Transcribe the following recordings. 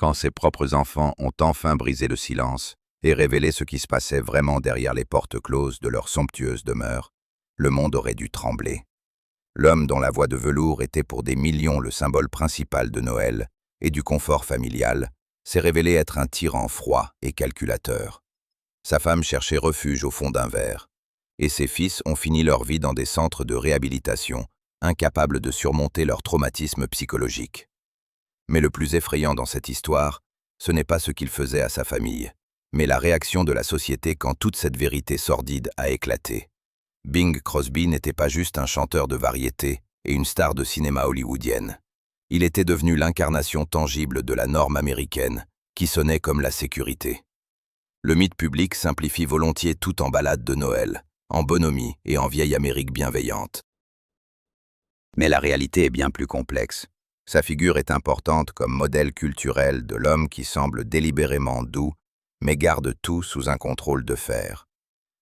quand ses propres enfants ont enfin brisé le silence et révélé ce qui se passait vraiment derrière les portes closes de leur somptueuse demeure, le monde aurait dû trembler. L'homme dont la voix de velours était pour des millions le symbole principal de Noël et du confort familial s'est révélé être un tyran froid et calculateur. Sa femme cherchait refuge au fond d'un verre, et ses fils ont fini leur vie dans des centres de réhabilitation, incapables de surmonter leur traumatisme psychologique. Mais le plus effrayant dans cette histoire, ce n'est pas ce qu'il faisait à sa famille, mais la réaction de la société quand toute cette vérité sordide a éclaté. Bing Crosby n'était pas juste un chanteur de variété et une star de cinéma hollywoodienne. Il était devenu l'incarnation tangible de la norme américaine, qui sonnait comme la sécurité. Le mythe public simplifie volontiers tout en ballade de Noël, en bonhomie et en vieille Amérique bienveillante. Mais la réalité est bien plus complexe. Sa figure est importante comme modèle culturel de l'homme qui semble délibérément doux, mais garde tout sous un contrôle de fer.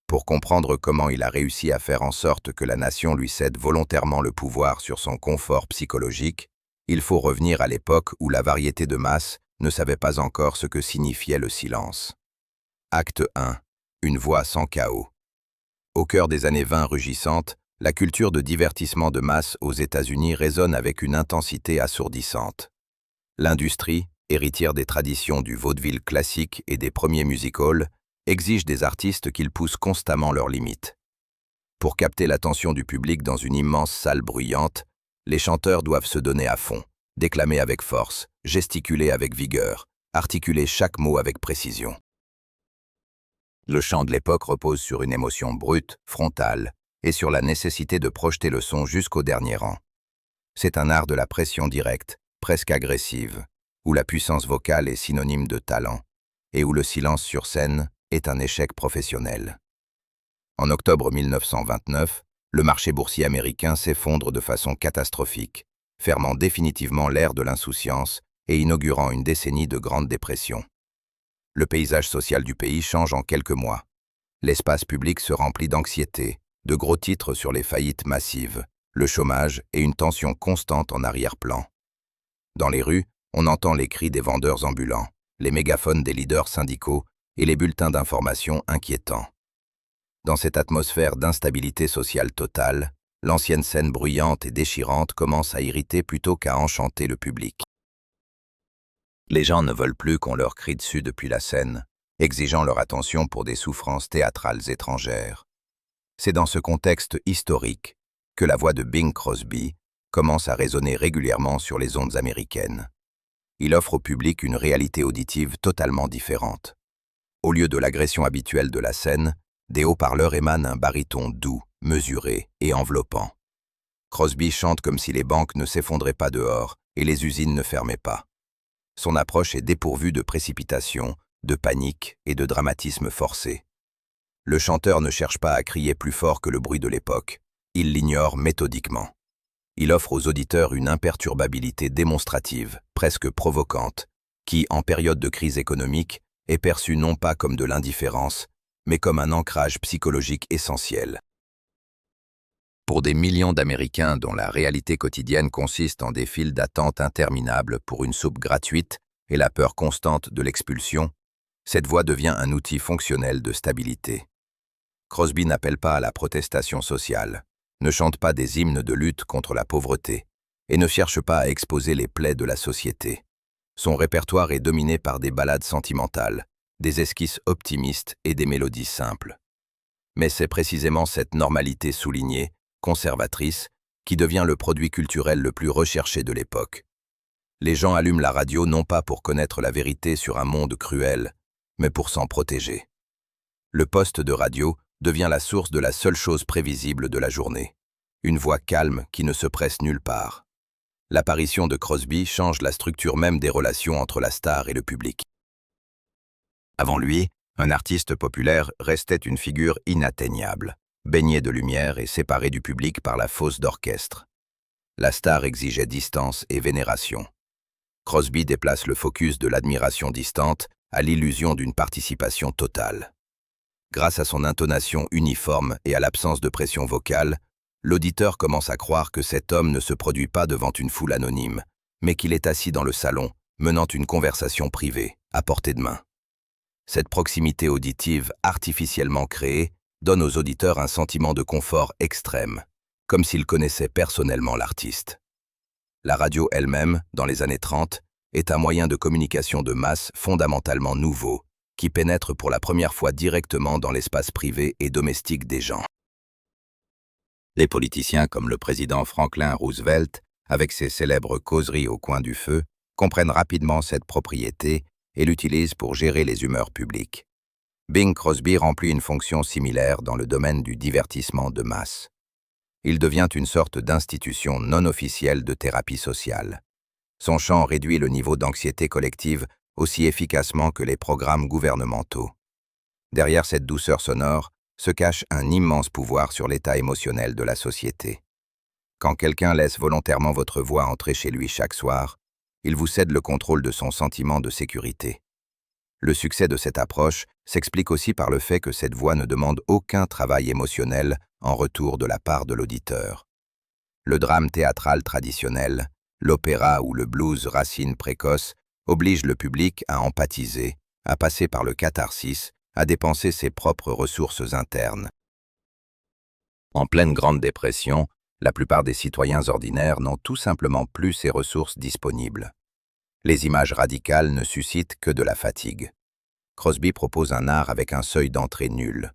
Pour comprendre comment il a réussi à faire en sorte que la nation lui cède volontairement le pouvoir sur son confort psychologique, il faut revenir à l'époque où la variété de masse ne savait pas encore ce que signifiait le silence. Acte 1. Une voix sans chaos. Au cœur des années 20 rugissantes, la culture de divertissement de masse aux États-Unis résonne avec une intensité assourdissante. L'industrie, héritière des traditions du vaudeville classique et des premiers music-halls, exige des artistes qu'ils poussent constamment leurs limites. Pour capter l'attention du public dans une immense salle bruyante, les chanteurs doivent se donner à fond, déclamer avec force, gesticuler avec vigueur, articuler chaque mot avec précision. Le chant de l'époque repose sur une émotion brute, frontale, et sur la nécessité de projeter le son jusqu'au dernier rang. C'est un art de la pression directe, presque agressive, où la puissance vocale est synonyme de talent, et où le silence sur scène est un échec professionnel. En octobre 1929, le marché boursier américain s'effondre de façon catastrophique, fermant définitivement l'ère de l'insouciance et inaugurant une décennie de grande dépression. Le paysage social du pays change en quelques mois. L'espace public se remplit d'anxiété, de gros titres sur les faillites massives, le chômage et une tension constante en arrière-plan. Dans les rues, on entend les cris des vendeurs ambulants, les mégaphones des leaders syndicaux et les bulletins d'information inquiétants. Dans cette atmosphère d'instabilité sociale totale, l'ancienne scène bruyante et déchirante commence à irriter plutôt qu'à enchanter le public. Les gens ne veulent plus qu'on leur crie dessus depuis la scène, exigeant leur attention pour des souffrances théâtrales étrangères. C'est dans ce contexte historique que la voix de Bing Crosby commence à résonner régulièrement sur les ondes américaines. Il offre au public une réalité auditive totalement différente. Au lieu de l'agression habituelle de la scène, des haut-parleurs émanent un baryton doux, mesuré et enveloppant. Crosby chante comme si les banques ne s'effondraient pas dehors et les usines ne fermaient pas. Son approche est dépourvue de précipitation, de panique et de dramatisme forcé. Le chanteur ne cherche pas à crier plus fort que le bruit de l'époque, il l'ignore méthodiquement. Il offre aux auditeurs une imperturbabilité démonstrative, presque provocante, qui, en période de crise économique, est perçue non pas comme de l'indifférence, mais comme un ancrage psychologique essentiel. Pour des millions d'Américains dont la réalité quotidienne consiste en des files d'attente interminables pour une soupe gratuite et la peur constante de l'expulsion, cette voix devient un outil fonctionnel de stabilité. Crosby n'appelle pas à la protestation sociale, ne chante pas des hymnes de lutte contre la pauvreté et ne cherche pas à exposer les plaies de la société. Son répertoire est dominé par des ballades sentimentales, des esquisses optimistes et des mélodies simples. Mais c'est précisément cette normalité soulignée, conservatrice, qui devient le produit culturel le plus recherché de l'époque. Les gens allument la radio non pas pour connaître la vérité sur un monde cruel, mais pour s'en protéger. Le poste de radio devient la source de la seule chose prévisible de la journée, une voix calme qui ne se presse nulle part. L'apparition de Crosby change la structure même des relations entre la star et le public. Avant lui, un artiste populaire restait une figure inatteignable, baignée de lumière et séparée du public par la fosse d'orchestre. La star exigeait distance et vénération. Crosby déplace le focus de l'admiration distante à l'illusion d'une participation totale. Grâce à son intonation uniforme et à l'absence de pression vocale, l'auditeur commence à croire que cet homme ne se produit pas devant une foule anonyme, mais qu'il est assis dans le salon, menant une conversation privée, à portée de main. Cette proximité auditive artificiellement créée donne aux auditeurs un sentiment de confort extrême, comme s'ils connaissaient personnellement l'artiste. La radio elle-même, dans les années 30, est un moyen de communication de masse fondamentalement nouveau, qui pénètre pour la première fois directement dans l'espace privé et domestique des gens. Les politiciens comme le président Franklin Roosevelt, avec ses célèbres causeries au coin du feu, comprennent rapidement cette propriété et l'utilisent pour gérer les humeurs publiques. Bing Crosby remplit une fonction similaire dans le domaine du divertissement de masse. Il devient une sorte d'institution non officielle de thérapie sociale. Son chant réduit le niveau d'anxiété collective aussi efficacement que les programmes gouvernementaux. Derrière cette douceur sonore se cache un immense pouvoir sur l'état émotionnel de la société. Quand quelqu'un laisse volontairement votre voix entrer chez lui chaque soir, il vous cède le contrôle de son sentiment de sécurité. Le succès de cette approche s'explique aussi par le fait que cette voix ne demande aucun travail émotionnel en retour de la part de l'auditeur. Le drame théâtral traditionnel, l'opéra ou le blues racine précoce oblige le public à empathiser, à passer par le catharsis, à dépenser ses propres ressources internes. En pleine Grande Dépression, la plupart des citoyens ordinaires n'ont tout simplement plus ces ressources disponibles. Les images radicales ne suscitent que de la fatigue. Crosby propose un art avec un seuil d'entrée nul.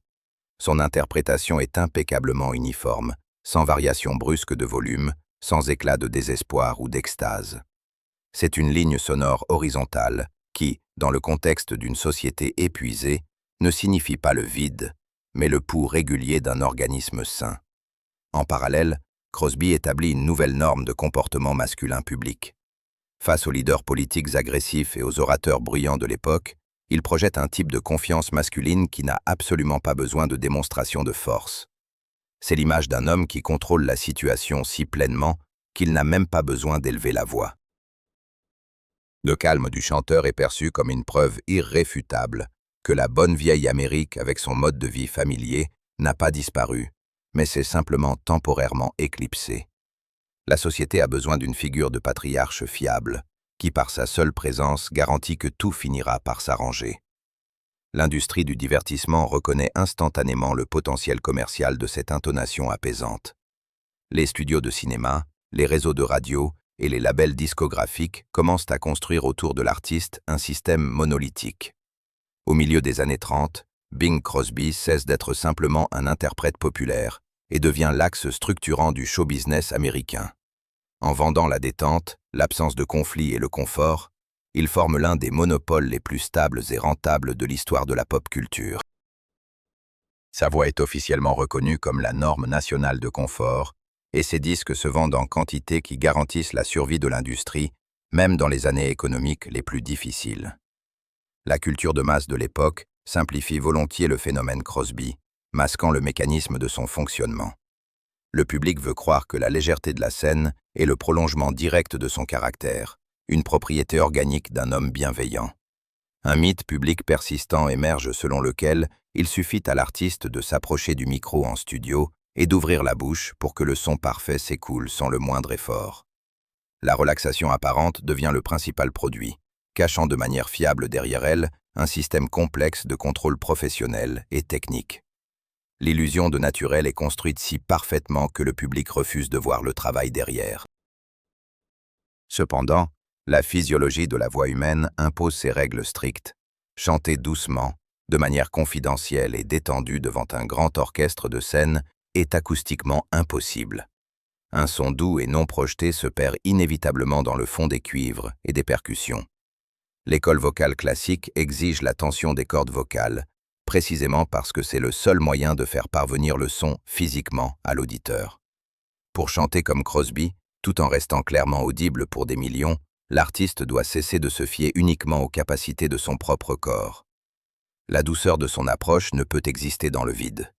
Son interprétation est impeccablement uniforme, sans variation brusque de volume, sans éclat de désespoir ou d'extase. C'est une ligne sonore horizontale qui, dans le contexte d'une société épuisée, ne signifie pas le vide, mais le pouls régulier d'un organisme sain. En parallèle, Crosby établit une nouvelle norme de comportement masculin public. Face aux leaders politiques agressifs et aux orateurs bruyants de l'époque, il projette un type de confiance masculine qui n'a absolument pas besoin de démonstration de force. C'est l'image d'un homme qui contrôle la situation si pleinement qu'il n'a même pas besoin d'élever la voix. Le calme du chanteur est perçu comme une preuve irréfutable que la bonne vieille Amérique, avec son mode de vie familier, n'a pas disparu, mais s'est simplement temporairement éclipsée. La société a besoin d'une figure de patriarche fiable, qui par sa seule présence garantit que tout finira par s'arranger. L'industrie du divertissement reconnaît instantanément le potentiel commercial de cette intonation apaisante. Les studios de cinéma, les réseaux de radio et les labels discographiques commencent à construire autour de l'artiste un système monolithique. Au milieu des années 30, Bing Crosby cesse d'être simplement un interprète populaire et devient l'axe structurant du show business américain. En vendant la détente, l'absence de conflit et le confort, il forme l'un des monopoles les plus stables et rentables de l'histoire de la pop culture. Sa voix est officiellement reconnue comme la norme nationale de confort, et ses disques se vendent en quantité qui garantissent la survie de l'industrie, même dans les années économiques les plus difficiles. La culture de masse de l'époque simplifie volontiers le phénomène Crosby, masquant le mécanisme de son fonctionnement. Le public veut croire que la légèreté de la scène est le prolongement direct de son caractère, une propriété organique d'un homme bienveillant. Un mythe public persistant émerge selon lequel il suffit à l'artiste de s'approcher du micro en studio et d'ouvrir la bouche pour que le son parfait s'écoule sans le moindre effort. La relaxation apparente devient le principal produit, cachant de manière fiable derrière elle un système complexe de contrôle professionnel et technique. L'illusion de naturel est construite si parfaitement que le public refuse de voir le travail derrière. Cependant, la physiologie de la voix humaine impose ses règles strictes. Chanter doucement, de manière confidentielle et détendue devant un grand orchestre de scène est acoustiquement impossible. Un son doux et non projeté se perd inévitablement dans le fond des cuivres et des percussions. L'école vocale classique exige la tension des cordes vocales, précisément parce que c'est le seul moyen de faire parvenir le son physiquement à l'auditeur. Pour chanter comme Crosby, tout en restant clairement audible pour des millions, l'artiste doit cesser de se fier uniquement aux capacités de son propre corps. La douceur de son approche ne peut exister dans le vide.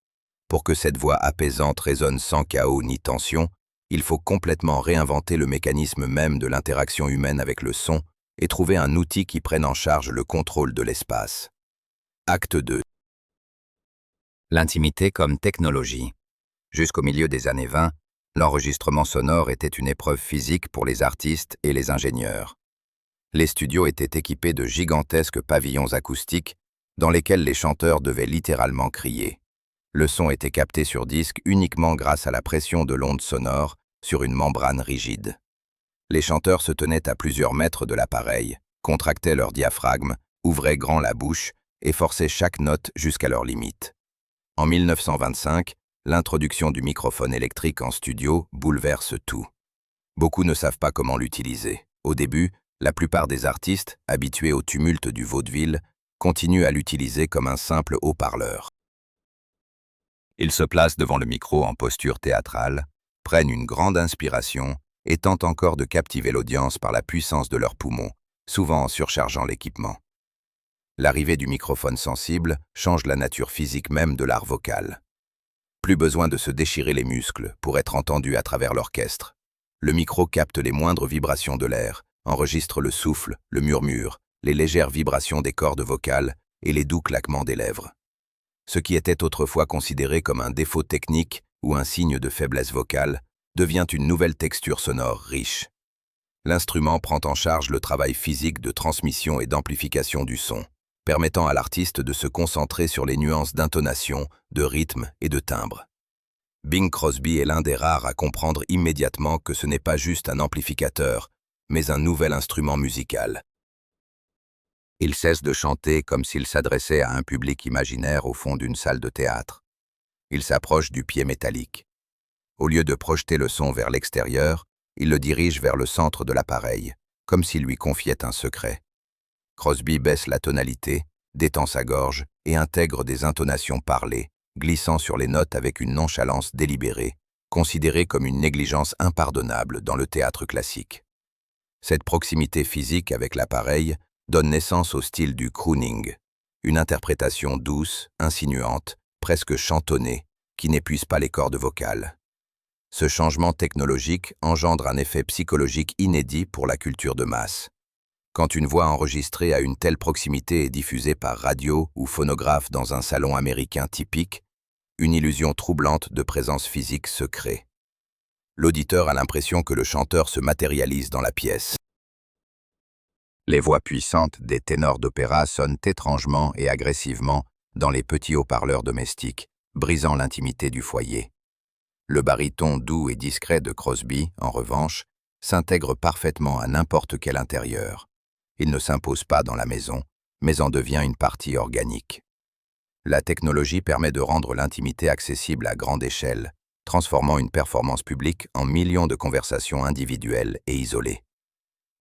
Pour que cette voix apaisante résonne sans chaos ni tension, il faut complètement réinventer le mécanisme même de l'interaction humaine avec le son et trouver un outil qui prenne en charge le contrôle de l'espace. Acte 2. L'intimité comme technologie. Jusqu'au milieu des années 20, l'enregistrement sonore était une épreuve physique pour les artistes et les ingénieurs. Les studios étaient équipés de gigantesques pavillons acoustiques dans lesquels les chanteurs devaient littéralement crier. Le son était capté sur disque uniquement grâce à la pression de l'onde sonore sur une membrane rigide. Les chanteurs se tenaient à plusieurs mètres de l'appareil, contractaient leur diaphragme, ouvraient grand la bouche et forçaient chaque note jusqu'à leur limite. En 1925, l'introduction du microphone électrique en studio bouleverse tout. Beaucoup ne savent pas comment l'utiliser. Au début, la plupart des artistes, habitués au tumulte du vaudeville, continuent à l'utiliser comme un simple haut-parleur. Ils se placent devant le micro en posture théâtrale, prennent une grande inspiration et tentent encore de captiver l'audience par la puissance de leurs poumons, souvent en surchargeant l'équipement. L'arrivée du microphone sensible change la nature physique même de l'art vocal. Plus besoin de se déchirer les muscles pour être entendu à travers l'orchestre. Le micro capte les moindres vibrations de l'air, enregistre le souffle, le murmure, les légères vibrations des cordes vocales et les doux claquements des lèvres. Ce qui était autrefois considéré comme un défaut technique ou un signe de faiblesse vocale devient une nouvelle texture sonore riche. L'instrument prend en charge le travail physique de transmission et d'amplification du son, permettant à l'artiste de se concentrer sur les nuances d'intonation, de rythme et de timbre. Bing Crosby est l'un des rares à comprendre immédiatement que ce n'est pas juste un amplificateur, mais un nouvel instrument musical. Il cesse de chanter comme s'il s'adressait à un public imaginaire au fond d'une salle de théâtre. Il s'approche du pied métallique. Au lieu de projeter le son vers l'extérieur, il le dirige vers le centre de l'appareil, comme s'il lui confiait un secret. Crosby baisse la tonalité, détend sa gorge et intègre des intonations parlées, glissant sur les notes avec une nonchalance délibérée, considérée comme une négligence impardonnable dans le théâtre classique. Cette proximité physique avec l'appareil donne naissance au style du crooning, une interprétation douce, insinuante, presque chantonnée, qui n'épuise pas les cordes vocales. Ce changement technologique engendre un effet psychologique inédit pour la culture de masse. Quand une voix enregistrée à une telle proximité est diffusée par radio ou phonographe dans un salon américain typique, une illusion troublante de présence physique se crée. L'auditeur a l'impression que le chanteur se matérialise dans la pièce. Les voix puissantes des ténors d'opéra sonnent étrangement et agressivement dans les petits haut-parleurs domestiques, brisant l'intimité du foyer. Le baryton doux et discret de Crosby, en revanche, s'intègre parfaitement à n'importe quel intérieur. Il ne s'impose pas dans la maison, mais en devient une partie organique. La technologie permet de rendre l'intimité accessible à grande échelle, transformant une performance publique en millions de conversations individuelles et isolées.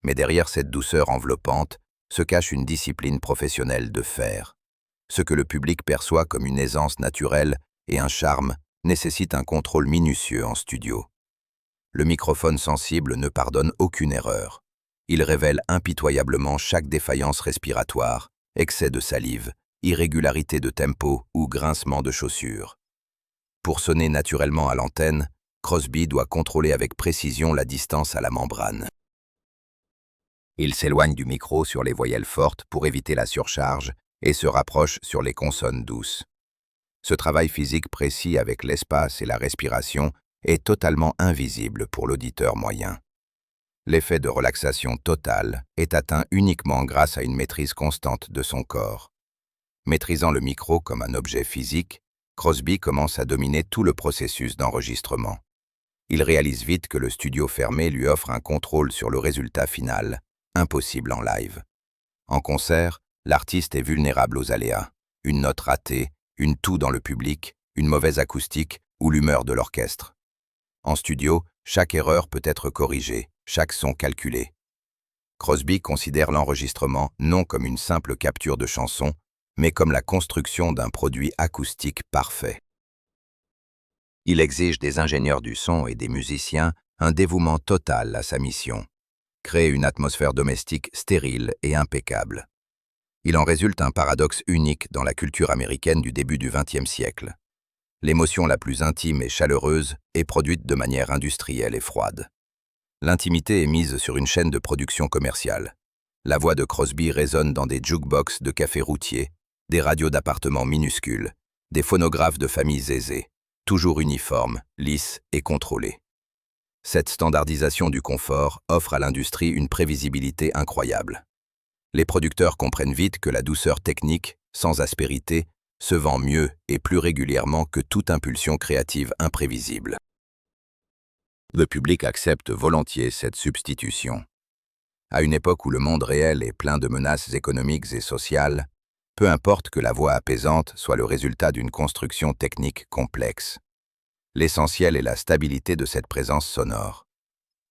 Mais derrière cette douceur enveloppante se cache une discipline professionnelle de fer. Ce que le public perçoit comme une aisance naturelle et un charme nécessite un contrôle minutieux en studio. Le microphone sensible ne pardonne aucune erreur. Il révèle impitoyablement chaque défaillance respiratoire, excès de salive, irrégularité de tempo ou grincement de chaussures. Pour sonner naturellement à l'antenne, Crosby doit contrôler avec précision la distance à la membrane. Il s'éloigne du micro sur les voyelles fortes pour éviter la surcharge et se rapproche sur les consonnes douces. Ce travail physique précis avec l'espace et la respiration est totalement invisible pour l'auditeur moyen. L'effet de relaxation totale est atteint uniquement grâce à une maîtrise constante de son corps. Maîtrisant le micro comme un objet physique, Crosby commence à dominer tout le processus d'enregistrement. Il réalise vite que le studio fermé lui offre un contrôle sur le résultat final, impossible en live. En concert, l'artiste est vulnérable aux aléas. Une note ratée, une toux dans le public, une mauvaise acoustique ou l'humeur de l'orchestre. En studio, chaque erreur peut être corrigée, chaque son calculé. Crosby considère l'enregistrement non comme une simple capture de chanson, mais comme la construction d'un produit acoustique parfait. Il exige des ingénieurs du son et des musiciens un dévouement total à sa mission, créer une atmosphère domestique stérile et impeccable. Il en résulte un paradoxe unique dans la culture américaine du début du XXe siècle. L'émotion la plus intime et chaleureuse est produite de manière industrielle et froide. L'intimité est mise sur une chaîne de production commerciale. La voix de Crosby résonne dans des jukebox de cafés routiers, des radios d'appartements minuscules, des phonographes de familles aisées, toujours uniformes, lisses et contrôlés. Cette standardisation du confort offre à l'industrie une prévisibilité incroyable. Les producteurs comprennent vite que la douceur technique, sans aspérité, se vend mieux et plus régulièrement que toute impulsion créative imprévisible. Le public accepte volontiers cette substitution. À une époque où le monde réel est plein de menaces économiques et sociales, peu importe que la voix apaisante soit le résultat d'une construction technique complexe. L'essentiel est la stabilité de cette présence sonore.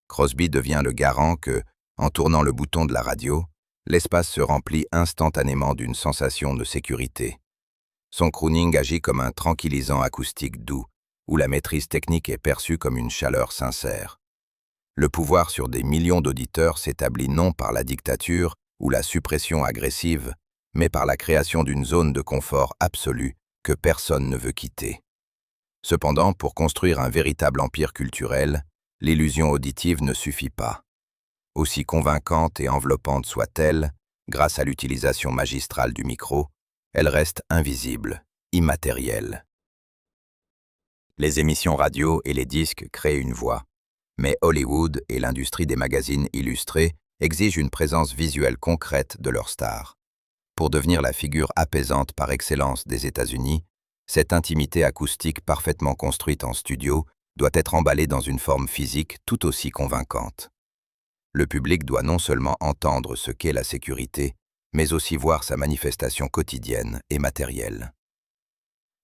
Crosby devient le garant que, en tournant le bouton de la radio, l'espace se remplit instantanément d'une sensation de sécurité. Son crooning agit comme un tranquillisant acoustique doux, où la maîtrise technique est perçue comme une chaleur sincère. Le pouvoir sur des millions d'auditeurs s'établit non par la dictature ou la suppression agressive, mais par la création d'une zone de confort absolue que personne ne veut quitter. Cependant, pour construire un véritable empire culturel, l'illusion auditive ne suffit pas. Aussi convaincante et enveloppante soit-elle, grâce à l'utilisation magistrale du micro, elle reste invisible, immatérielle. Les émissions radio et les disques créent une voix, mais Hollywood et l'industrie des magazines illustrés exigent une présence visuelle concrète de leurs stars. Pour devenir la figure apaisante par excellence des États-Unis, cette intimité acoustique parfaitement construite en studio doit être emballée dans une forme physique tout aussi convaincante. Le public doit non seulement entendre ce qu'est la sécurité, mais aussi voir sa manifestation quotidienne et matérielle.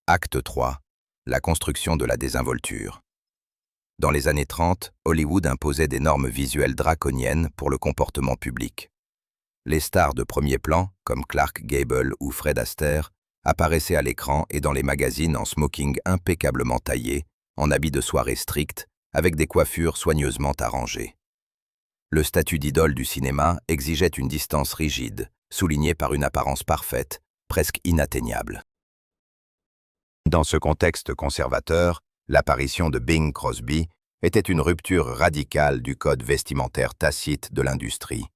Acte 3. La construction de la désinvolture. Dans les années 30, Hollywood imposait des normes visuelles draconiennes pour le comportement public. Les stars de premier plan, comme Clark Gable ou Fred Astaire, apparaissaient à l'écran et dans les magazines en smoking impeccablement taillés, en habits de soirée stricts, avec des coiffures soigneusement arrangées. Le statut d'idole du cinéma exigeait une distance rigide, soulignée par une apparence parfaite, presque inatteignable. Dans ce contexte conservateur, l'apparition de Bing Crosby était une rupture radicale du code vestimentaire tacite de l'industrie.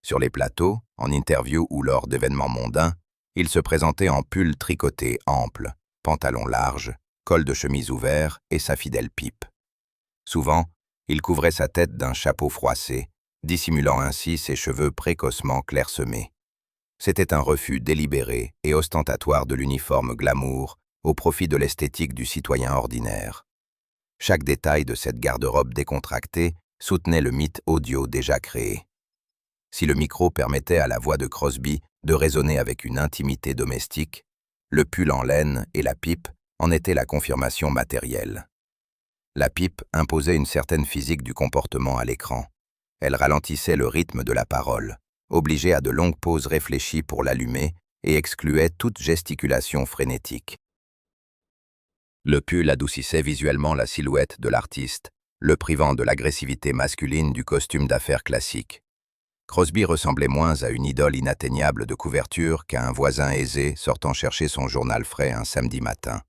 Sur les plateaux, en interview ou lors d'événements mondains, il se présentait en pull tricoté ample, pantalon large, col de chemise ouvert et sa fidèle pipe. Souvent, il couvrait sa tête d'un chapeau froissé, dissimulant ainsi ses cheveux précocement clairsemés. C'était un refus délibéré et ostentatoire de l'uniforme glamour au profit de l'esthétique du citoyen ordinaire. Chaque détail de cette garde-robe décontractée soutenait le mythe audio déjà créé. Si le micro permettait à la voix de Crosby de résonner avec une intimité domestique, le pull en laine et la pipe en étaient la confirmation matérielle. La pipe imposait une certaine physique du comportement à l'écran. Elle ralentissait le rythme de la parole, obligeait à de longues pauses réfléchies pour l'allumer et excluait toute gesticulation frénétique. Le pull adoucissait visuellement la silhouette de l'artiste, le privant de l'agressivité masculine du costume d'affaires classique. Crosby ressemblait moins à une idole inatteignable de couverture qu'à un voisin aisé sortant chercher son journal frais un samedi matin.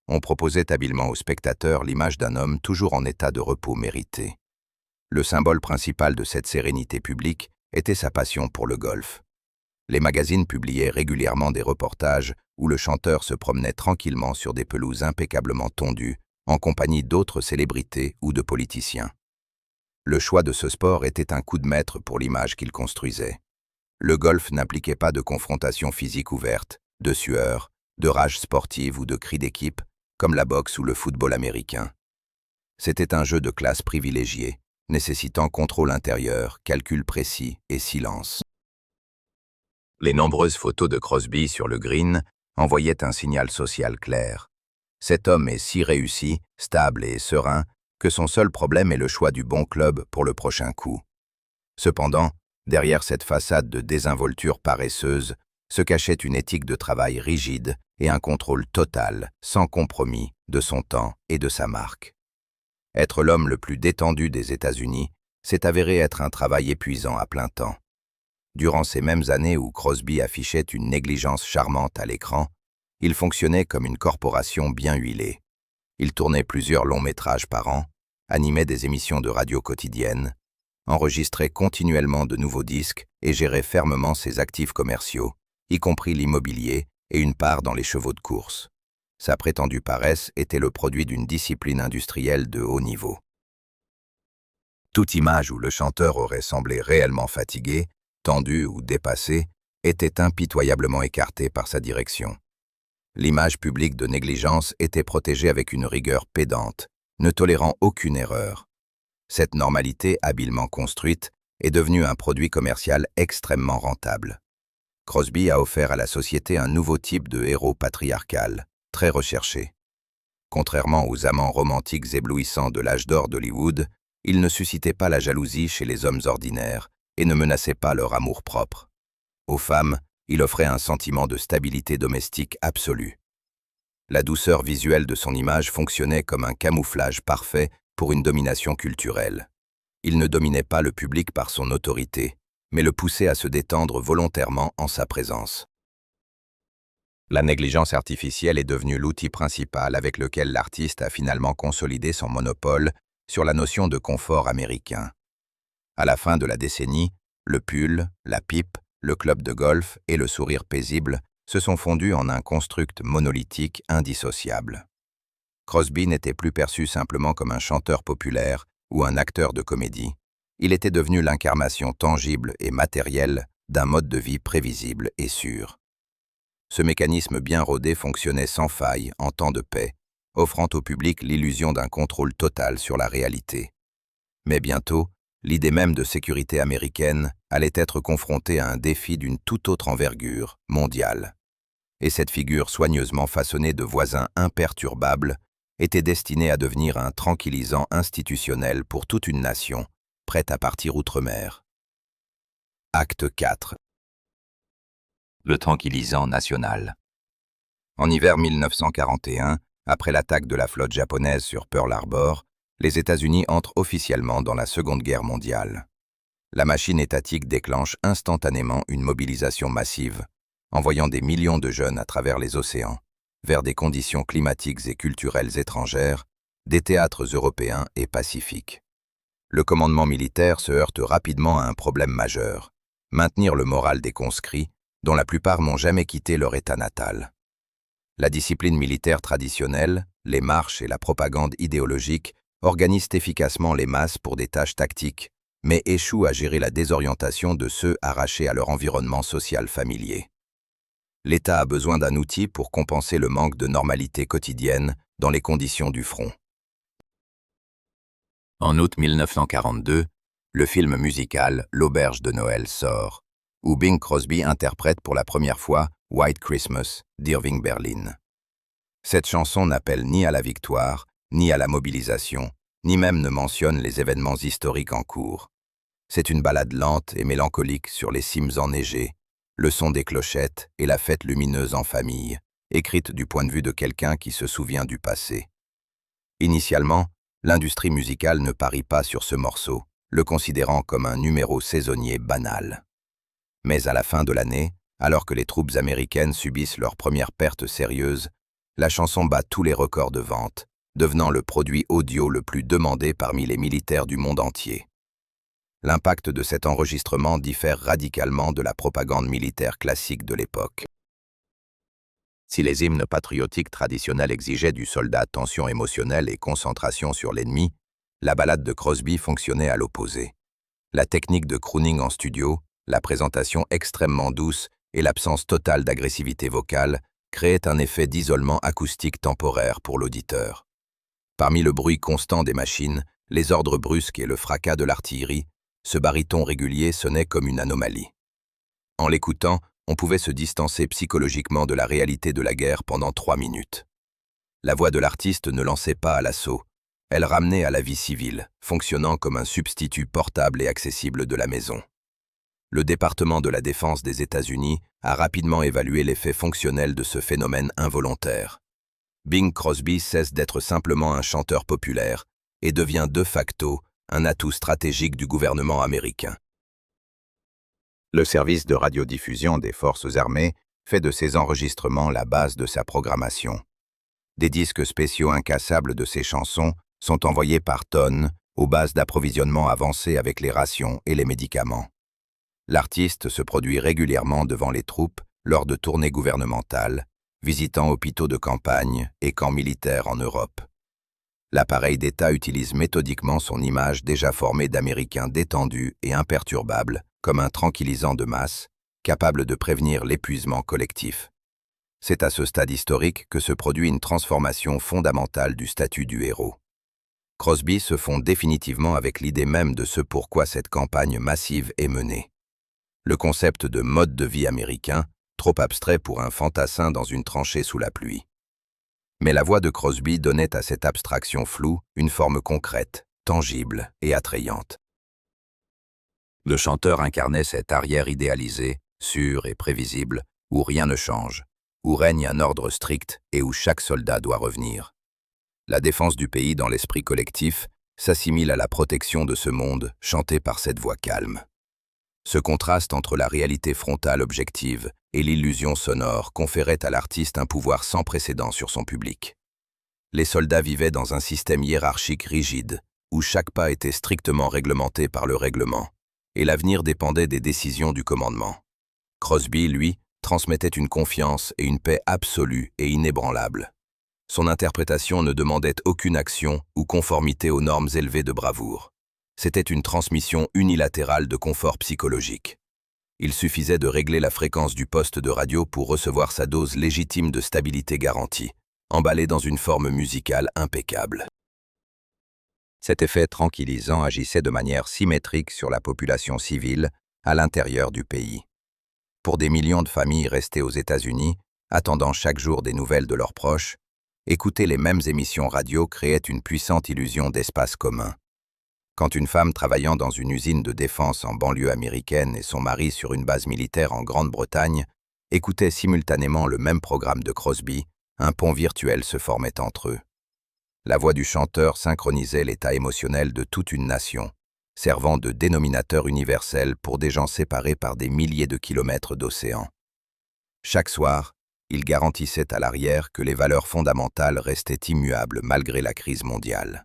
On proposait habilement aux spectateurs l'image d'un homme toujours en état de repos mérité. Le symbole principal de cette sérénité publique était sa passion pour le golf. Les magazines publiaient régulièrement des reportages où le chanteur se promenait tranquillement sur des pelouses impeccablement tondues, en compagnie d'autres célébrités ou de politiciens. Le choix de ce sport était un coup de maître pour l'image qu'il construisait. Le golf n'impliquait pas de confrontation physique ouverte, de sueur, de rage sportive ou de cris d'équipe, comme la boxe ou le football américain. C'était un jeu de classe privilégié, nécessitant contrôle intérieur, calcul précis et silence. Les nombreuses photos de Crosby sur le green envoyaient un signal social clair. Cet homme est si réussi, stable et serein que son seul problème est le choix du bon club pour le prochain coup. Cependant, derrière cette façade de désinvolture paresseuse, se cachait une éthique de travail rigide et un contrôle total, sans compromis, de son temps et de sa marque. Être l'homme le plus détendu des États-Unis s'est avéré être un travail épuisant à plein temps. Durant ces mêmes années où Crosby affichait une négligence charmante à l'écran, il fonctionnait comme une corporation bien huilée. Il tournait plusieurs longs métrages par an, animait des émissions de radio quotidiennes, enregistrait continuellement de nouveaux disques et gérait fermement ses actifs commerciaux, y compris l'immobilier et une part dans les chevaux de course. Sa prétendue paresse était le produit d'une discipline industrielle de haut niveau. Toute image où le chanteur aurait semblé réellement fatigué, tendu ou dépassé était impitoyablement écartée par sa direction. L'image publique de négligence était protégée avec une rigueur pédante, ne tolérant aucune erreur. Cette normalité habilement construite est devenue un produit commercial extrêmement rentable. Crosby a offert à la société un nouveau type de héros patriarcal, très recherché. Contrairement aux amants romantiques éblouissants de l'âge d'or d'Hollywood, il ne suscitait pas la jalousie chez les hommes ordinaires et ne menaçait pas leur amour-propre. Aux femmes, il offrait un sentiment de stabilité domestique absolue. La douceur visuelle de son image fonctionnait comme un camouflage parfait pour une domination culturelle. Il ne dominait pas le public par son autorité, mais le poussait à se détendre volontairement en sa présence. La négligence artificielle est devenue l'outil principal avec lequel l'artiste a finalement consolidé son monopole sur la notion de confort américain. À la fin de la décennie, le pull, la pipe, le club de golf et le sourire paisible se sont fondus en un construct monolithique indissociable. Crosby n'était plus perçu simplement comme un chanteur populaire ou un acteur de comédie. Il était devenu l'incarnation tangible et matérielle d'un mode de vie prévisible et sûr. Ce mécanisme bien rodé fonctionnait sans faille en temps de paix, offrant au public l'illusion d'un contrôle total sur la réalité. Mais bientôt, l'idée même de sécurité américaine allait être confrontée à un défi d'une toute autre envergure, mondiale. Et cette figure soigneusement façonnée de voisins imperturbables était destinée à devenir un tranquillisant institutionnel pour toute une nation, prête à partir outre-mer. Acte 4. Le tranquillisant national. En hiver 1941, après l'attaque de la flotte japonaise sur Pearl Harbor, les États-Unis entrent officiellement dans la Seconde Guerre mondiale. La machine étatique déclenche instantanément une mobilisation massive, envoyant des millions de jeunes à travers les océans, vers des conditions climatiques et culturelles étrangères, des théâtres européens et pacifiques. Le commandement militaire se heurte rapidement à un problème majeur, maintenir le moral des conscrits, dont la plupart n'ont jamais quitté leur état natal. La discipline militaire traditionnelle, les marches et la propagande idéologique organisent efficacement les masses pour des tâches tactiques, mais échouent à gérer la désorientation de ceux arrachés à leur environnement social familier. L'État a besoin d'un outil pour compenser le manque de normalité quotidienne dans les conditions du front. En août 1942, le film musical L'Auberge de Noël sort, où Bing Crosby interprète pour la première fois White Christmas d'Irving Berlin. Cette chanson n'appelle ni à la victoire, ni à la mobilisation, ni même ne mentionne les événements historiques en cours. C'est une ballade lente et mélancolique sur les cimes enneigées, le son des clochettes et la fête lumineuse en famille, écrite du point de vue de quelqu'un qui se souvient du passé. Initialement, l'industrie musicale ne parie pas sur ce morceau, le considérant comme un numéro saisonnier banal. Mais à la fin de l'année, alors que les troupes américaines subissent leur première perte sérieuse, la chanson bat tous les records de vente, devenant le produit audio le plus demandé parmi les militaires du monde entier. L'impact de cet enregistrement diffère radicalement de la propagande militaire classique de l'époque. Si les hymnes patriotiques traditionnels exigeaient du soldat tension émotionnelle et concentration sur l'ennemi, la ballade de Crosby fonctionnait à l'opposé. La technique de crooning en studio, la présentation extrêmement douce et l'absence totale d'agressivité vocale créaient un effet d'isolement acoustique temporaire pour l'auditeur. Parmi le bruit constant des machines, les ordres brusques et le fracas de l'artillerie, ce baryton régulier sonnait comme une anomalie. En l'écoutant, on pouvait se distancer psychologiquement de la réalité de la guerre pendant 3 minutes. La voix de l'artiste ne lançait pas à l'assaut, elle ramenait à la vie civile, fonctionnant comme un substitut portable et accessible de la maison. Le département de la défense des États-Unis a rapidement évalué l'effet fonctionnel de ce phénomène involontaire. Bing Crosby cesse d'être simplement un chanteur populaire et devient de facto un atout stratégique du gouvernement américain. Le service de radiodiffusion des forces armées fait de ces enregistrements la base de sa programmation. Des disques spéciaux incassables de ses chansons sont envoyés par tonnes aux bases d'approvisionnement avancées avec les rations et les médicaments. L'artiste se produit régulièrement devant les troupes lors de tournées gouvernementales, visitant hôpitaux de campagne et camps militaires en Europe. L'appareil d'État utilise méthodiquement son image déjà formée d'Américains détendus et imperturbables comme un tranquillisant de masse, capable de prévenir l'épuisement collectif. C'est à ce stade historique que se produit une transformation fondamentale du statut du héros. Crosby se fond définitivement avec l'idée même de ce pourquoi cette campagne massive est menée. Le concept de mode de vie américain, trop abstrait pour un fantassin dans une tranchée sous la pluie. Mais la voix de Crosby donnait à cette abstraction floue une forme concrète, tangible et attrayante. Le chanteur incarnait cet arrière idéalisé, sûr et prévisible, où rien ne change, où règne un ordre strict et où chaque soldat doit revenir. La défense du pays dans l'esprit collectif s'assimile à la protection de ce monde chanté par cette voix calme. Ce contraste entre la réalité frontale objective et l'illusion sonore conférait à l'artiste un pouvoir sans précédent sur son public. Les soldats vivaient dans un système hiérarchique rigide, où chaque pas était strictement réglementé par le règlement, et l'avenir dépendait des décisions du commandement. Crosby, lui, transmettait une confiance et une paix absolue et inébranlables. Son interprétation ne demandait aucune action ou conformité aux normes élevées de bravoure. C'était une transmission unilatérale de confort psychologique. Il suffisait de régler la fréquence du poste de radio pour recevoir sa dose légitime de stabilité garantie, emballée dans une forme musicale impeccable. Cet effet tranquillisant agissait de manière symétrique sur la population civile à l'intérieur du pays. Pour des millions de familles restées aux États-Unis, attendant chaque jour des nouvelles de leurs proches, écouter les mêmes émissions radio créait une puissante illusion d'espace commun. Quand une femme travaillant dans une usine de défense en banlieue américaine et son mari sur une base militaire en Grande-Bretagne écoutaient simultanément le même programme de Crosby, un pont virtuel se formait entre eux. La voix du chanteur synchronisait l'état émotionnel de toute une nation, servant de dénominateur universel pour des gens séparés par des milliers de kilomètres d'océan. Chaque soir, il garantissait à l'arrière que les valeurs fondamentales restaient immuables malgré la crise mondiale.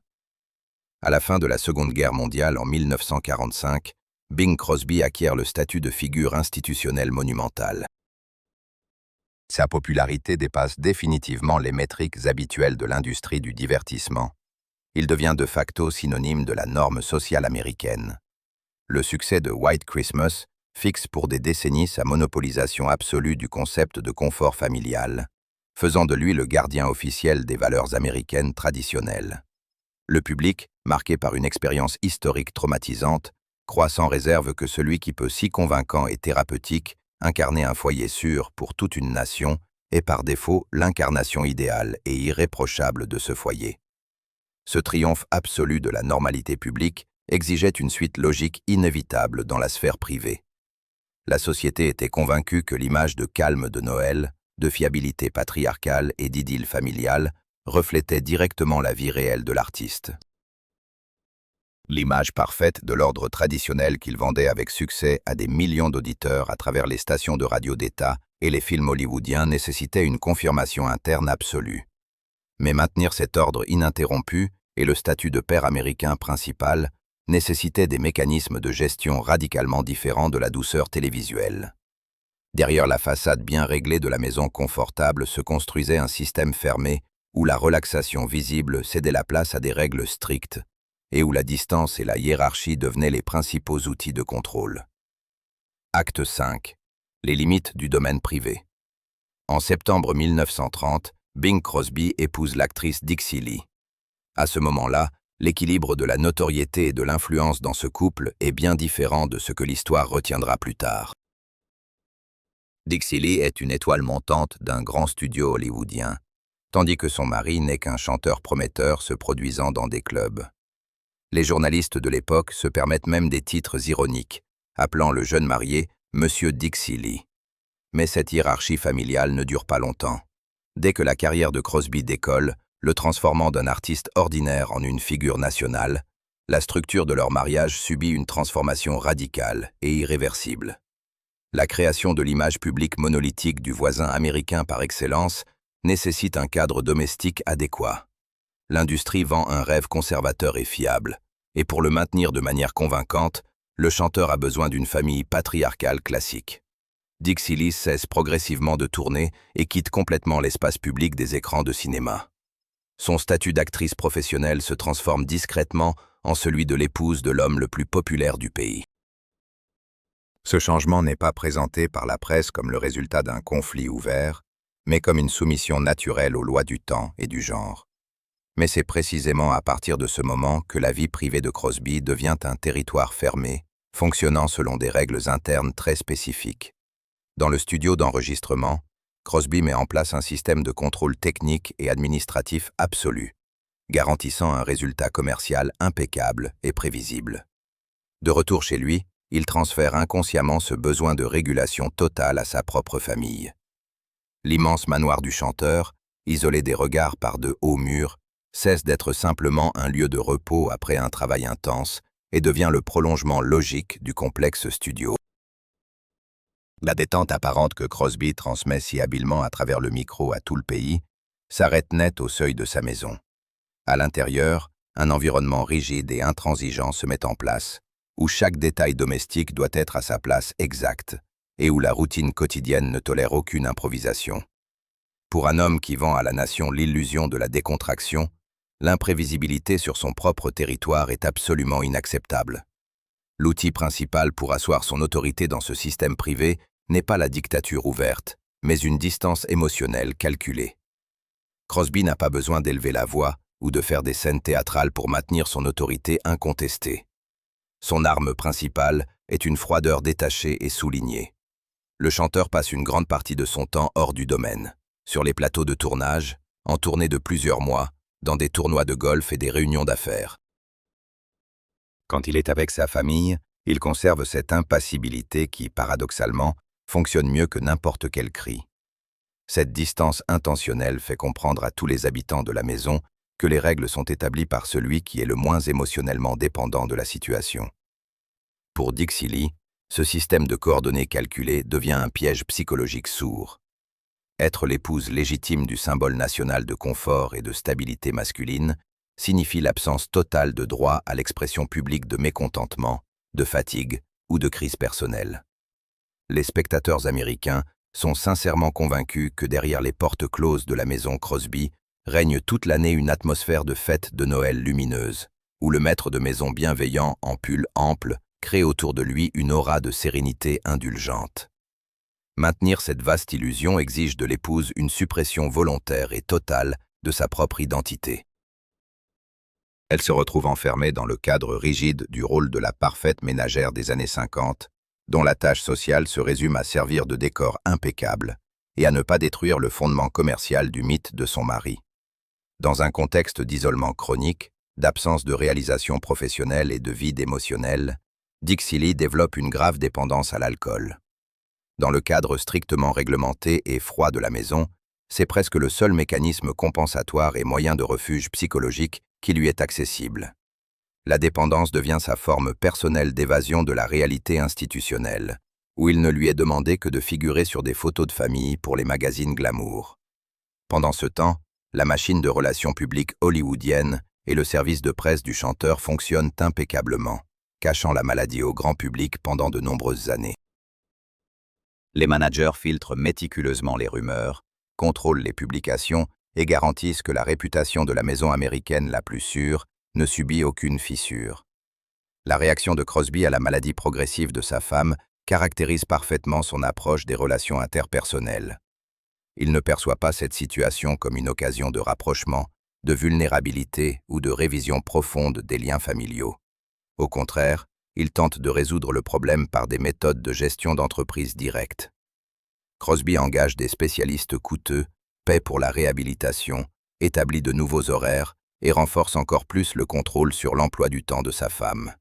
À la fin de la Seconde Guerre mondiale en 1945, Bing Crosby acquiert le statut de figure institutionnelle monumentale. Sa popularité dépasse définitivement les métriques habituelles de l'industrie du divertissement. Il devient de facto synonyme de la norme sociale américaine. Le succès de White Christmas fixe pour des décennies sa monopolisation absolue du concept de confort familial, faisant de lui le gardien officiel des valeurs américaines traditionnelles. Le public, marqué par une expérience historique traumatisante, croit sans réserve que celui qui peut si convaincant et thérapeutique incarner un foyer sûr pour toute une nation est par défaut l'incarnation idéale et irréprochable de ce foyer. Ce triomphe absolu de la normalité publique exigeait une suite logique inévitable dans la sphère privée. La société était convaincue que l'image de calme de Noël, de fiabilité patriarcale et d'idylle familiale reflétait directement la vie réelle de l'artiste. L'image parfaite de l'ordre traditionnel qu'il vendait avec succès à des millions d'auditeurs à travers les stations de radio d'État et les films hollywoodiens nécessitait une confirmation interne absolue. Mais maintenir cet ordre ininterrompu et le statut de père américain principal nécessitait des mécanismes de gestion radicalement différents de la douceur télévisuelle. Derrière la façade bien réglée de la maison confortable se construisait un système fermé où la relaxation visible cédait la place à des règles strictes et où la distance et la hiérarchie devenaient les principaux outils de contrôle. Acte 5. Les limites du domaine privé. En septembre 1930, Bing Crosby épouse l'actrice Dixie Lee. À ce moment-là, l'équilibre de la notoriété et de l'influence dans ce couple est bien différent de ce que l'histoire retiendra plus tard. Dixie Lee est une étoile montante d'un grand studio hollywoodien, tandis que son mari n'est qu'un chanteur prometteur se produisant dans des clubs. Les journalistes de l'époque se permettent même des titres ironiques, appelant le jeune marié « Monsieur Dixie Lee ». Mais cette hiérarchie familiale ne dure pas longtemps. Dès que la carrière de Crosby décolle, le transformant d'un artiste ordinaire en une figure nationale, la structure de leur mariage subit une transformation radicale et irréversible. La création de l'image publique monolithique du voisin américain par excellence nécessite un cadre domestique adéquat. L'industrie vend un rêve conservateur et fiable, et pour le maintenir de manière convaincante, le chanteur a besoin d'une famille patriarcale classique. Dixie Lee cesse progressivement de tourner et quitte complètement l'espace public des écrans de cinéma. Son statut d'actrice professionnelle se transforme discrètement en celui de l'épouse de l'homme le plus populaire du pays. Ce changement n'est pas présenté par la presse comme le résultat d'un conflit ouvert, mais comme une soumission naturelle aux lois du temps et du genre. Mais c'est précisément à partir de ce moment que la vie privée de Crosby devient un territoire fermé, fonctionnant selon des règles internes très spécifiques. Dans le studio d'enregistrement, Crosby met en place un système de contrôle technique et administratif absolu, garantissant un résultat commercial impeccable et prévisible. De retour chez lui, il transfère inconsciemment ce besoin de régulation totale à sa propre famille. L'immense manoir du chanteur, isolé des regards par de hauts murs, cesse d'être simplement un lieu de repos après un travail intense et devient le prolongement logique du complexe studio. La détente apparente que Crosby transmet si habilement à travers le micro à tout le pays s'arrête net au seuil de sa maison. À l'intérieur, un environnement rigide et intransigeant se met en place, où chaque détail domestique doit être à sa place exacte et où la routine quotidienne ne tolère aucune improvisation. Pour un homme qui vend à la nation l'illusion de la décontraction, l'imprévisibilité sur son propre territoire est absolument inacceptable. L'outil principal pour asseoir son autorité dans ce système privé n'est pas la dictature ouverte, mais une distance émotionnelle calculée. Crosby n'a pas besoin d'élever la voix ou de faire des scènes théâtrales pour maintenir son autorité incontestée. Son arme principale est une froideur détachée et soulignée. Le chanteur passe une grande partie de son temps hors du domaine, sur les plateaux de tournage, en tournée de plusieurs mois, dans des tournois de golf et des réunions d'affaires. Quand il est avec sa famille, il conserve cette impassibilité qui, paradoxalement, fonctionne mieux que n'importe quel cri. Cette distance intentionnelle fait comprendre à tous les habitants de la maison que les règles sont établies par celui qui est le moins émotionnellement dépendant de la situation. Pour Dixie Lee, ce système de coordonnées calculées devient un piège psychologique sourd. Être l'épouse légitime du symbole national de confort et de stabilité masculine signifie l'absence totale de droit à l'expression publique de mécontentement, de fatigue ou de crise personnelle. Les spectateurs américains sont sincèrement convaincus que derrière les portes closes de la maison Crosby règne toute l'année une atmosphère de fête de Noël lumineuse, où le maître de maison bienveillant en pull ample crée autour de lui une aura de sérénité indulgente. Maintenir cette vaste illusion exige de l'épouse une suppression volontaire et totale de sa propre identité. Elle se retrouve enfermée dans le cadre rigide du rôle de la parfaite ménagère des années 50, dont la tâche sociale se résume à servir de décor impeccable et à ne pas détruire le fondement commercial du mythe de son mari. Dans un contexte d'isolement chronique, d'absence de réalisation professionnelle et de vide émotionnel, Dixie Lee développe une grave dépendance à l'alcool. Dans le cadre strictement réglementé et froid de la maison, c'est presque le seul mécanisme compensatoire et moyen de refuge psychologique qui lui est accessible. La dépendance devient sa forme personnelle d'évasion de la réalité institutionnelle, où il ne lui est demandé que de figurer sur des photos de famille pour les magazines glamour. Pendant ce temps, la machine de relations publiques hollywoodienne et le service de presse du chanteur fonctionnent impeccablement, cachant la maladie au grand public pendant de nombreuses années. Les managers filtrent méticuleusement les rumeurs, contrôlent les publications et garantissent que la réputation de la maison américaine la plus sûre ne subit aucune fissure. La réaction de Crosby à la maladie progressive de sa femme caractérise parfaitement son approche des relations interpersonnelles. Il ne perçoit pas cette situation comme une occasion de rapprochement, de vulnérabilité ou de révision profonde des liens familiaux. Au contraire, il tente de résoudre le problème par des méthodes de gestion d'entreprise directes. Crosby engage des spécialistes coûteux, paie pour la réhabilitation, établit de nouveaux horaires et renforce encore plus le contrôle sur l'emploi du temps de sa femme.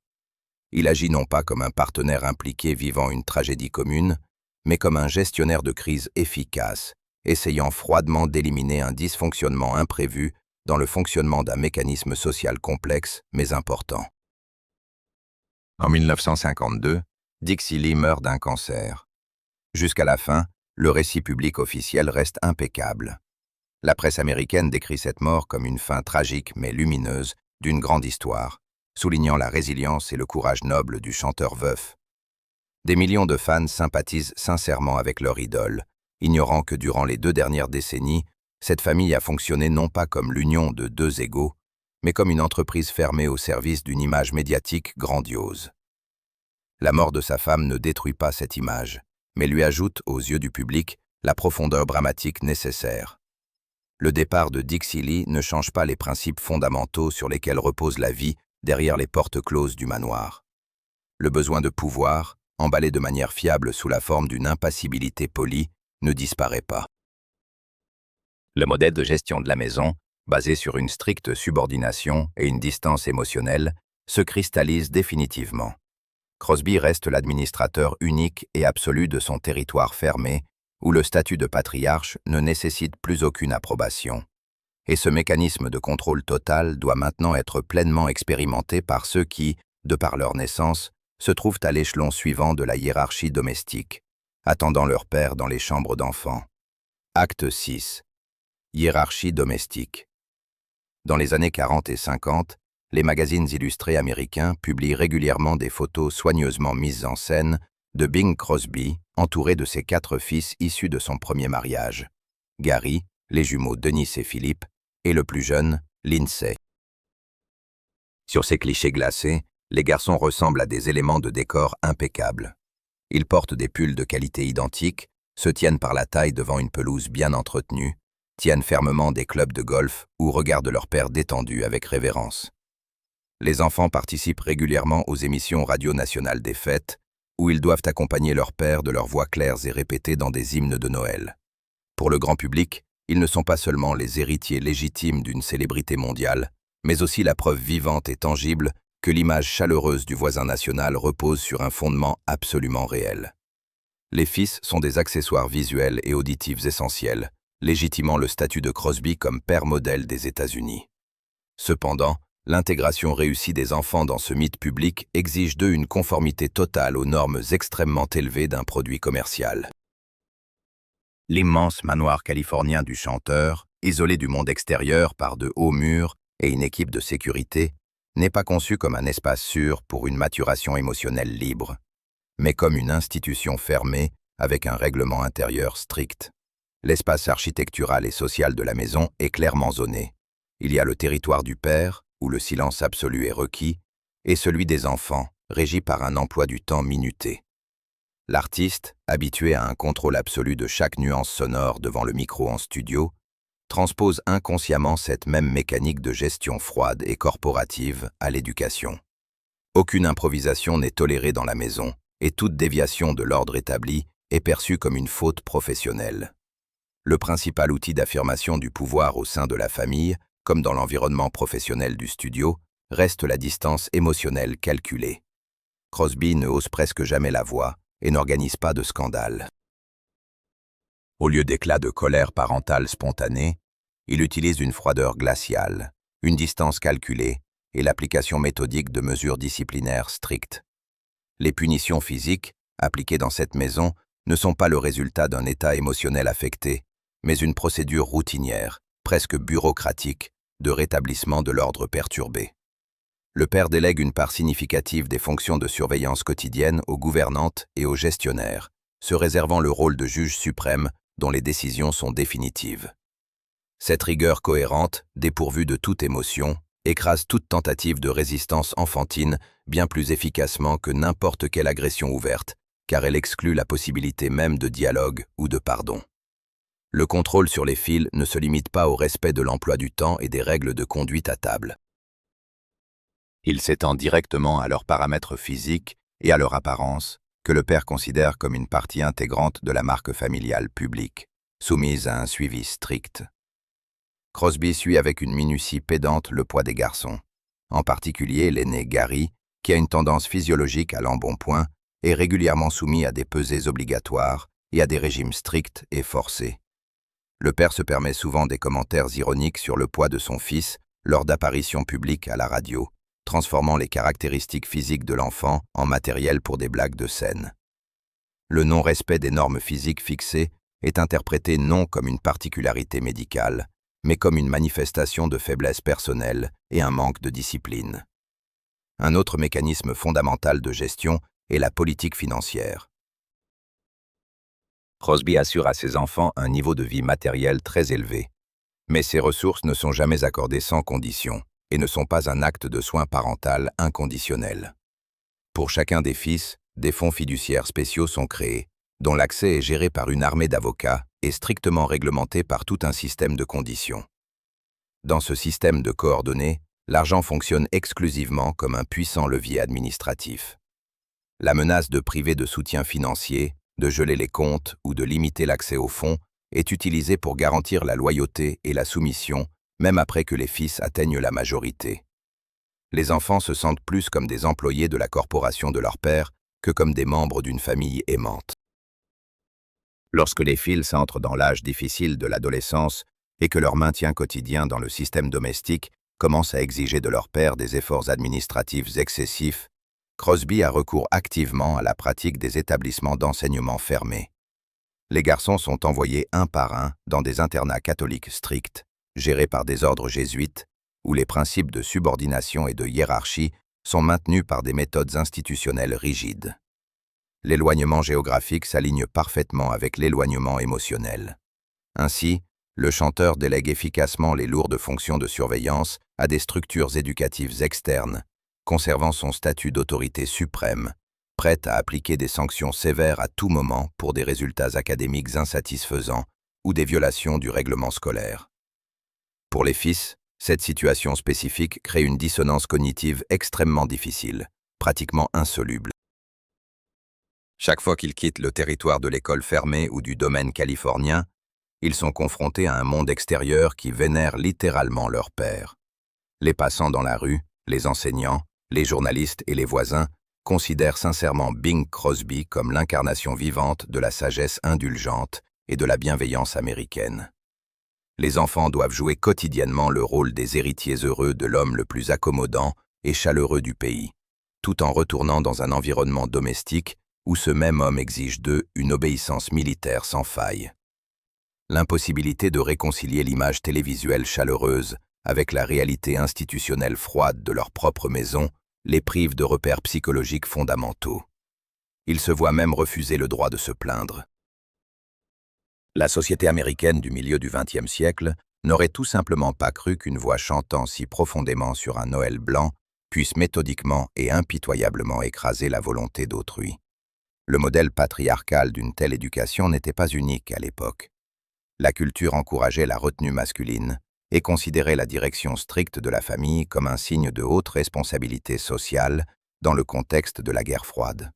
Il agit non pas comme un partenaire impliqué vivant une tragédie commune, mais comme un gestionnaire de crise efficace, essayant froidement d'éliminer un dysfonctionnement imprévu dans le fonctionnement d'un mécanisme social complexe mais important. En 1952, Dixie Lee meurt d'un cancer. Jusqu'à la fin, le récit public officiel reste impeccable. La presse américaine décrit cette mort comme une fin tragique mais lumineuse d'une grande histoire, soulignant la résilience et le courage noble du chanteur veuf. Des millions de fans sympathisent sincèrement avec leur idole, ignorant que durant les 2 dernières décennies, Cette famille a fonctionné non pas comme l'union de deux égaux, mais comme une entreprise fermée au service d'une image médiatique grandiose. La mort de sa femme ne détruit pas cette image, mais lui ajoute, aux yeux du public, la profondeur dramatique nécessaire. Le départ de Dixie Lee ne change pas les principes fondamentaux sur lesquels repose la vie derrière les portes closes du manoir. Le besoin de pouvoir, emballé de manière fiable sous la forme d'une impassibilité polie, ne disparaît pas. Le modèle de gestion de la maison, basé sur une stricte subordination et une distance émotionnelle, se cristallise définitivement. Crosby reste l'administrateur unique et absolu de son territoire fermé, où le statut de patriarche ne nécessite plus aucune approbation. Et ce mécanisme de contrôle total doit maintenant être pleinement expérimenté par ceux qui, de par leur naissance, se trouvent à l'échelon suivant de la hiérarchie domestique, attendant leur père dans les chambres d'enfants. Acte 6. Hiérarchie domestique. Dans les années 40 et 50, les magazines illustrés américains publient régulièrement des photos soigneusement mises en scène de Bing Crosby, entouré de ses 4 fils issus de son premier mariage, Gary, les jumeaux Denis et Philippe, et le plus jeune, Lindsay. Sur ces clichés glacés, les garçons ressemblent à des éléments de décor impeccables. Ils portent des pulls de qualité identique, se tiennent par la taille devant une pelouse bien entretenue, tiennent fermement des clubs de golf ou regardent leur père détendu avec révérence. Les enfants participent régulièrement aux émissions radio nationales des fêtes, où ils doivent accompagner leur père de leurs voix claires et répétées dans des hymnes de Noël. Pour le grand public, ils ne sont pas seulement les héritiers légitimes d'une célébrité mondiale, mais aussi la preuve vivante et tangible que l'image chaleureuse du voisin national repose sur un fondement absolument réel. Les fils sont des accessoires visuels et auditifs essentiels, légitimant le statut de Crosby comme père modèle des États-Unis. Cependant, l'intégration réussie des enfants dans ce mythe public exige d'eux une conformité totale aux normes extrêmement élevées d'un produit commercial. L'immense manoir californien du chanteur, isolé du monde extérieur par de hauts murs et une équipe de sécurité, n'est pas conçu comme un espace sûr pour une maturation émotionnelle libre, mais comme une institution fermée avec un règlement intérieur strict. L'espace architectural et social de la maison est clairement zoné. Il y a le territoire du père, où le silence absolu est requis, et celui des enfants, régi par un emploi du temps minuté. L'artiste, habitué à un contrôle absolu de chaque nuance sonore devant le micro en studio, transpose inconsciemment cette même mécanique de gestion froide et corporative à l'éducation. Aucune improvisation n'est tolérée dans la maison, et toute déviation de l'ordre établi est perçue comme une faute professionnelle. Le principal outil d'affirmation du pouvoir au sein de la famille, comme dans l'environnement professionnel du studio, reste la distance émotionnelle calculée. Crosby ne hausse presque jamais la voix et n'organise pas de scandale. Au lieu d'éclats de colère parentale spontanée, il utilise une froideur glaciale, une distance calculée et l'application méthodique de mesures disciplinaires strictes. Les punitions physiques, appliquées dans cette maison, ne sont pas le résultat d'un état émotionnel affecté, mais une procédure routinière, presque bureaucratique, de rétablissement de l'ordre perturbé. Le père délègue une part significative des fonctions de surveillance quotidienne aux gouvernantes et aux gestionnaires, se réservant le rôle de juge suprême dont les décisions sont définitives. Cette rigueur cohérente, dépourvue de toute émotion, écrase toute tentative de résistance enfantine bien plus efficacement que n'importe quelle agression ouverte, car elle exclut la possibilité même de dialogue ou de pardon. Le contrôle sur les fils ne se limite pas au respect de l'emploi du temps et des règles de conduite à table. Il s'étend directement à leurs paramètres physiques et à leur apparence, que le père considère comme une partie intégrante de la marque familiale publique, soumise à un suivi strict. Crosby suit avec une minutie pédante le poids des garçons, en particulier l'aîné Gary, qui a une tendance physiologique à l'embonpoint, est régulièrement soumis à des pesées obligatoires et à des régimes stricts et forcés. Le père se permet souvent des commentaires ironiques sur le poids de son fils lors d'apparitions publiques à la radio, transformant les caractéristiques physiques de l'enfant en matériel pour des blagues de scène. Le non-respect des normes physiques fixées est interprété non comme une particularité médicale, mais comme une manifestation de faiblesse personnelle et un manque de discipline. Un autre mécanisme fondamental de gestion est la politique financière. Crosby assure à ses enfants un niveau de vie matériel très élevé, Mais ces ressources ne sont jamais accordées sans condition et ne sont pas un acte de soin parental inconditionnel. Pour chacun des fils, des fonds fiduciaires spéciaux sont créés, dont l'accès est géré par une armée d'avocats et strictement réglementé par tout un système de conditions. Dans ce système de coordonnées, l'argent fonctionne exclusivement comme un puissant levier administratif. La menace de priver de soutien financier, de geler les comptes ou de limiter l'accès aux fonds est utilisée pour garantir la loyauté et la soumission, même après que les fils atteignent la majorité. Les enfants se sentent plus comme des employés de la corporation de leur père que comme des membres d'une famille aimante. Lorsque les fils entrent dans l'âge difficile de l'adolescence et que leur maintien quotidien dans le système domestique commence à exiger de leur père des efforts administratifs excessifs, Crosby a recours activement à la pratique des établissements d'enseignement fermés. Les garçons sont envoyés un par un dans des internats catholiques stricts, gérés par des ordres jésuites, où les principes de subordination et de hiérarchie sont maintenus par des méthodes institutionnelles rigides. L'éloignement géographique s'aligne parfaitement avec l'éloignement émotionnel. Ainsi, le chanteur délègue efficacement les lourdes fonctions de surveillance à des structures éducatives externes, conservant son statut d'autorité suprême, prête à appliquer des sanctions sévères à tout moment pour des résultats académiques insatisfaisants ou des violations du règlement scolaire. Pour les fils, cette situation spécifique crée une dissonance cognitive extrêmement difficile, pratiquement insoluble. Chaque fois qu'ils quittent le territoire de l'école fermée ou du domaine californien, ils sont confrontés à un monde extérieur qui vénère littéralement leur père. Les passants dans la rue, les enseignants, les journalistes et les voisins considèrent sincèrement Bing Crosby comme l'incarnation vivante de la sagesse indulgente et de la bienveillance américaine. Les enfants doivent jouer quotidiennement le rôle des héritiers heureux de l'homme le plus accommodant et chaleureux du pays, tout en retournant dans un environnement domestique où ce même homme exige d'eux une obéissance militaire sans faille. L'impossibilité de réconcilier l'image télévisuelle chaleureuse avec la réalité institutionnelle froide de leur propre maison les prive de repères psychologiques fondamentaux. Ils se voient même refuser le droit de se plaindre. La société américaine du milieu du XXe siècle n'aurait tout simplement pas cru qu'une voix chantant si profondément sur un Noël blanc puisse méthodiquement et impitoyablement écraser la volonté d'autrui. Le modèle patriarcal d'une telle éducation n'était pas unique à l'époque. La culture encourageait la retenue masculine et considérait la direction stricte de la famille comme un signe de haute responsabilité sociale dans le contexte de la guerre froide.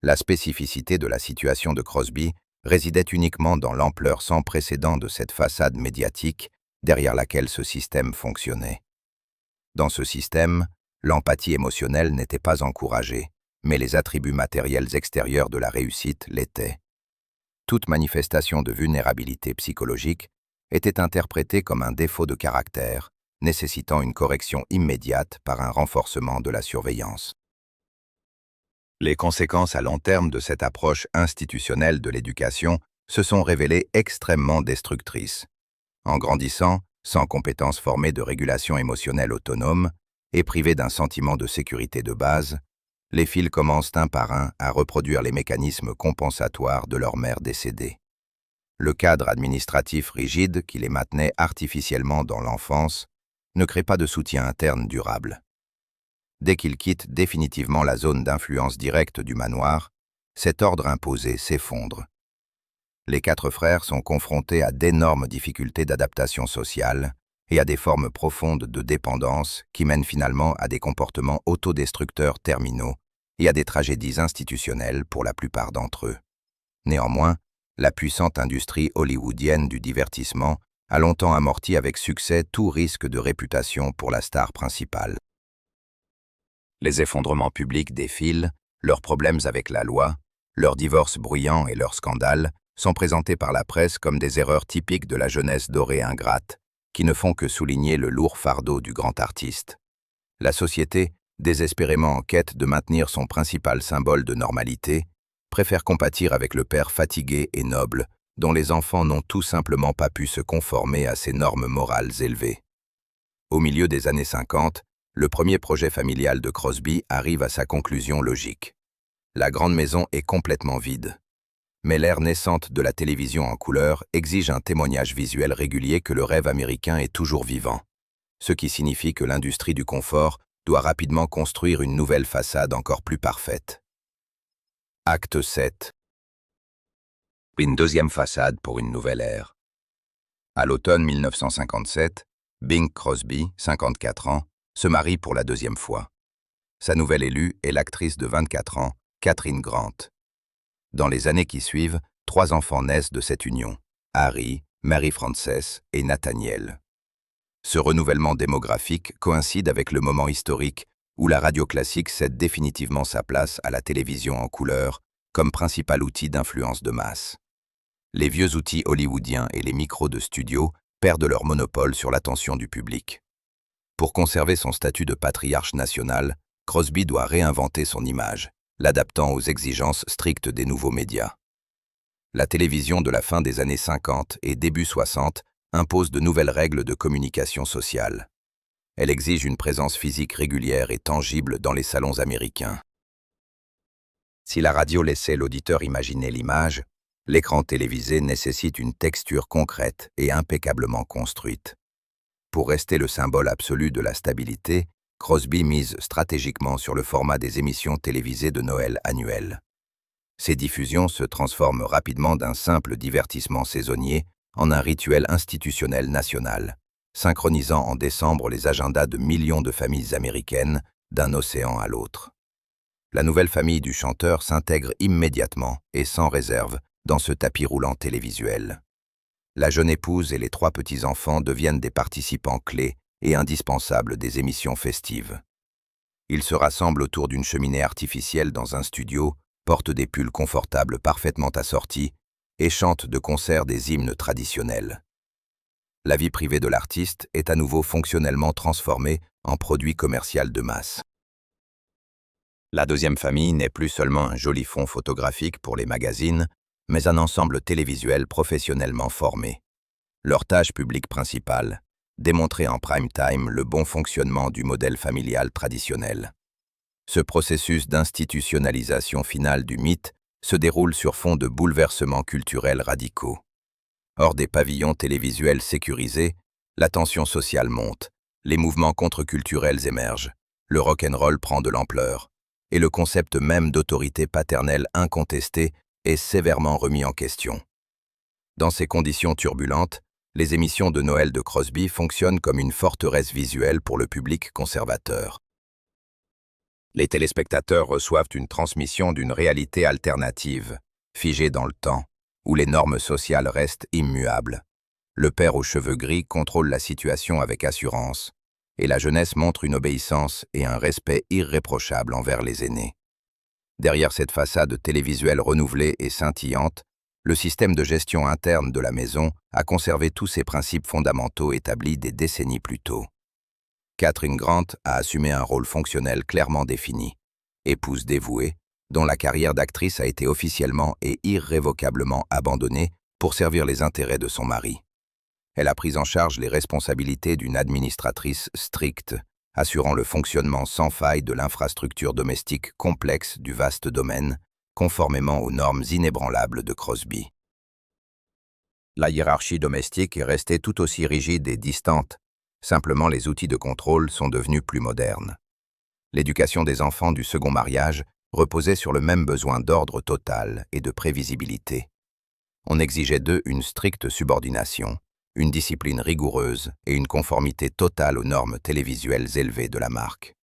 La spécificité de la situation de Crosby résidait uniquement dans l'ampleur sans précédent de cette façade médiatique derrière laquelle ce système fonctionnait. Dans ce système, l'empathie émotionnelle n'était pas encouragée, mais les attributs matériels extérieurs de la réussite l'étaient. Toute manifestation de vulnérabilité psychologique était interprétée comme un défaut de caractère, nécessitant une correction immédiate par un renforcement de la surveillance. Les conséquences à long terme de cette approche institutionnelle de l'éducation se sont révélées extrêmement destructrices. En grandissant, sans compétences formées de régulation émotionnelle autonome et privés d'un sentiment de sécurité de base, les fils commencent un par un à reproduire les mécanismes compensatoires de leur mère décédée. Le cadre administratif rigide qui les maintenait artificiellement dans l'enfance ne crée pas de soutien interne durable. Dès qu'ils quittent définitivement la zone d'influence directe du manoir, cet ordre imposé s'effondre. Les 4 frères sont confrontés à d'énormes difficultés d'adaptation sociale et à des formes profondes de dépendance qui mènent finalement à des comportements autodestructeurs terminaux et à des tragédies institutionnelles pour la plupart d'entre eux. Néanmoins, la puissante industrie hollywoodienne du divertissement a longtemps amorti avec succès tout risque de réputation pour la star principale. Les effondrements publics des fils, leurs problèmes avec la loi, leurs divorces bruyants et leurs scandales sont présentés par la presse comme des erreurs typiques de la jeunesse dorée ingrate, qui ne font que souligner le lourd fardeau du grand artiste. La société, désespérément en quête de maintenir son principal symbole de normalité, préfère compatir avec le père fatigué et noble, dont les enfants n'ont tout simplement pas pu se conformer à ces normes morales élevées. Au milieu des années 50, le premier projet familial de Crosby arrive à sa conclusion logique. La grande maison est complètement vide. Mais l'ère naissante de la télévision en couleur exige un témoignage visuel régulier que le rêve américain est toujours vivant, ce qui signifie que l'industrie du confort doit rapidement construire une nouvelle façade encore plus parfaite. Acte 7. Une deuxième façade pour une nouvelle ère. À l'automne 1957, Bing Crosby, 54 ans, se marie pour la deuxième fois. Sa nouvelle élue est l'actrice de 24 ans, Catherine Grant. Dans les années qui suivent, 3 enfants naissent de cette union, Harry, Mary Frances et Nathaniel. Ce renouvellement démographique coïncide avec le moment historique où la radio classique cède définitivement sa place à la télévision en couleur comme principal outil d'influence de masse. Les vieux outils hollywoodiens et les micros de studio perdent leur monopole sur l'attention du public. Pour conserver son statut de patriarche national, Crosby doit réinventer son image, l'adaptant aux exigences strictes des nouveaux médias. La télévision de la fin des années 50 et début 60 impose de nouvelles règles de communication sociale. Elle exige une présence physique régulière et tangible dans les salons américains. Si la radio laissait l'auditeur imaginer l'image, l'écran télévisé nécessite une texture concrète et impeccablement construite. Pour rester le symbole absolu de la stabilité, Crosby mise stratégiquement sur le format des émissions télévisées de Noël annuelles. Ces diffusions se transforment rapidement d'un simple divertissement saisonnier en un rituel institutionnel national, synchronisant en décembre les agendas de millions de familles américaines d'un océan à l'autre. La nouvelle famille du chanteur s'intègre immédiatement et sans réserve dans ce tapis roulant télévisuel. La jeune épouse et les 3 petits-enfants deviennent des participants clés et indispensables des émissions festives. Ils se rassemblent autour d'une cheminée artificielle dans un studio, portent des pulls confortables parfaitement assortis et chantent de concert des hymnes traditionnels. La vie privée de l'artiste est à nouveau fonctionnellement transformée en produit commercial de masse. La deuxième famille n'est plus seulement un joli fond photographique pour les magazines, mais un ensemble télévisuel professionnellement formé. Leur tâche publique principale, démontrer en prime time le bon fonctionnement du modèle familial traditionnel. Ce processus d'institutionnalisation finale du mythe se déroule sur fond de bouleversements culturels radicaux. Hors des pavillons télévisuels sécurisés, la tension sociale monte, les mouvements contre-culturels émergent, le rock'n'roll prend de l'ampleur, et le concept même d'autorité paternelle incontestée est sévèrement remis en question. Dans ces conditions turbulentes, les émissions de Noël de Crosby fonctionnent comme une forteresse visuelle pour le public conservateur. Les téléspectateurs reçoivent une transmission d'une réalité alternative, figée dans le temps, où les normes sociales restent immuables. Le père aux cheveux gris contrôle la situation avec assurance, et la jeunesse montre une obéissance et un respect irréprochables envers les aînés. Derrière cette façade télévisuelle renouvelée et scintillante, le système de gestion interne de la maison a conservé tous ses principes fondamentaux établis des décennies plus tôt. Catherine Grant a assumé un rôle fonctionnel clairement défini, épouse dévouée, dont la carrière d'actrice a été officiellement et irrévocablement abandonnée pour servir les intérêts de son mari. Elle a pris en charge les responsabilités d'une administratrice stricte, assurant le fonctionnement sans faille de l'infrastructure domestique complexe du vaste domaine, conformément aux normes inébranlables de Crosby. La hiérarchie domestique est restée tout aussi rigide et distante, simplement les outils de contrôle sont devenus plus modernes. L'éducation des enfants du second mariage reposait sur le même besoin d'ordre total et de prévisibilité. On exigeait d'eux une stricte subordination, une discipline rigoureuse et une conformité totale aux normes télévisuelles élevées de la marque.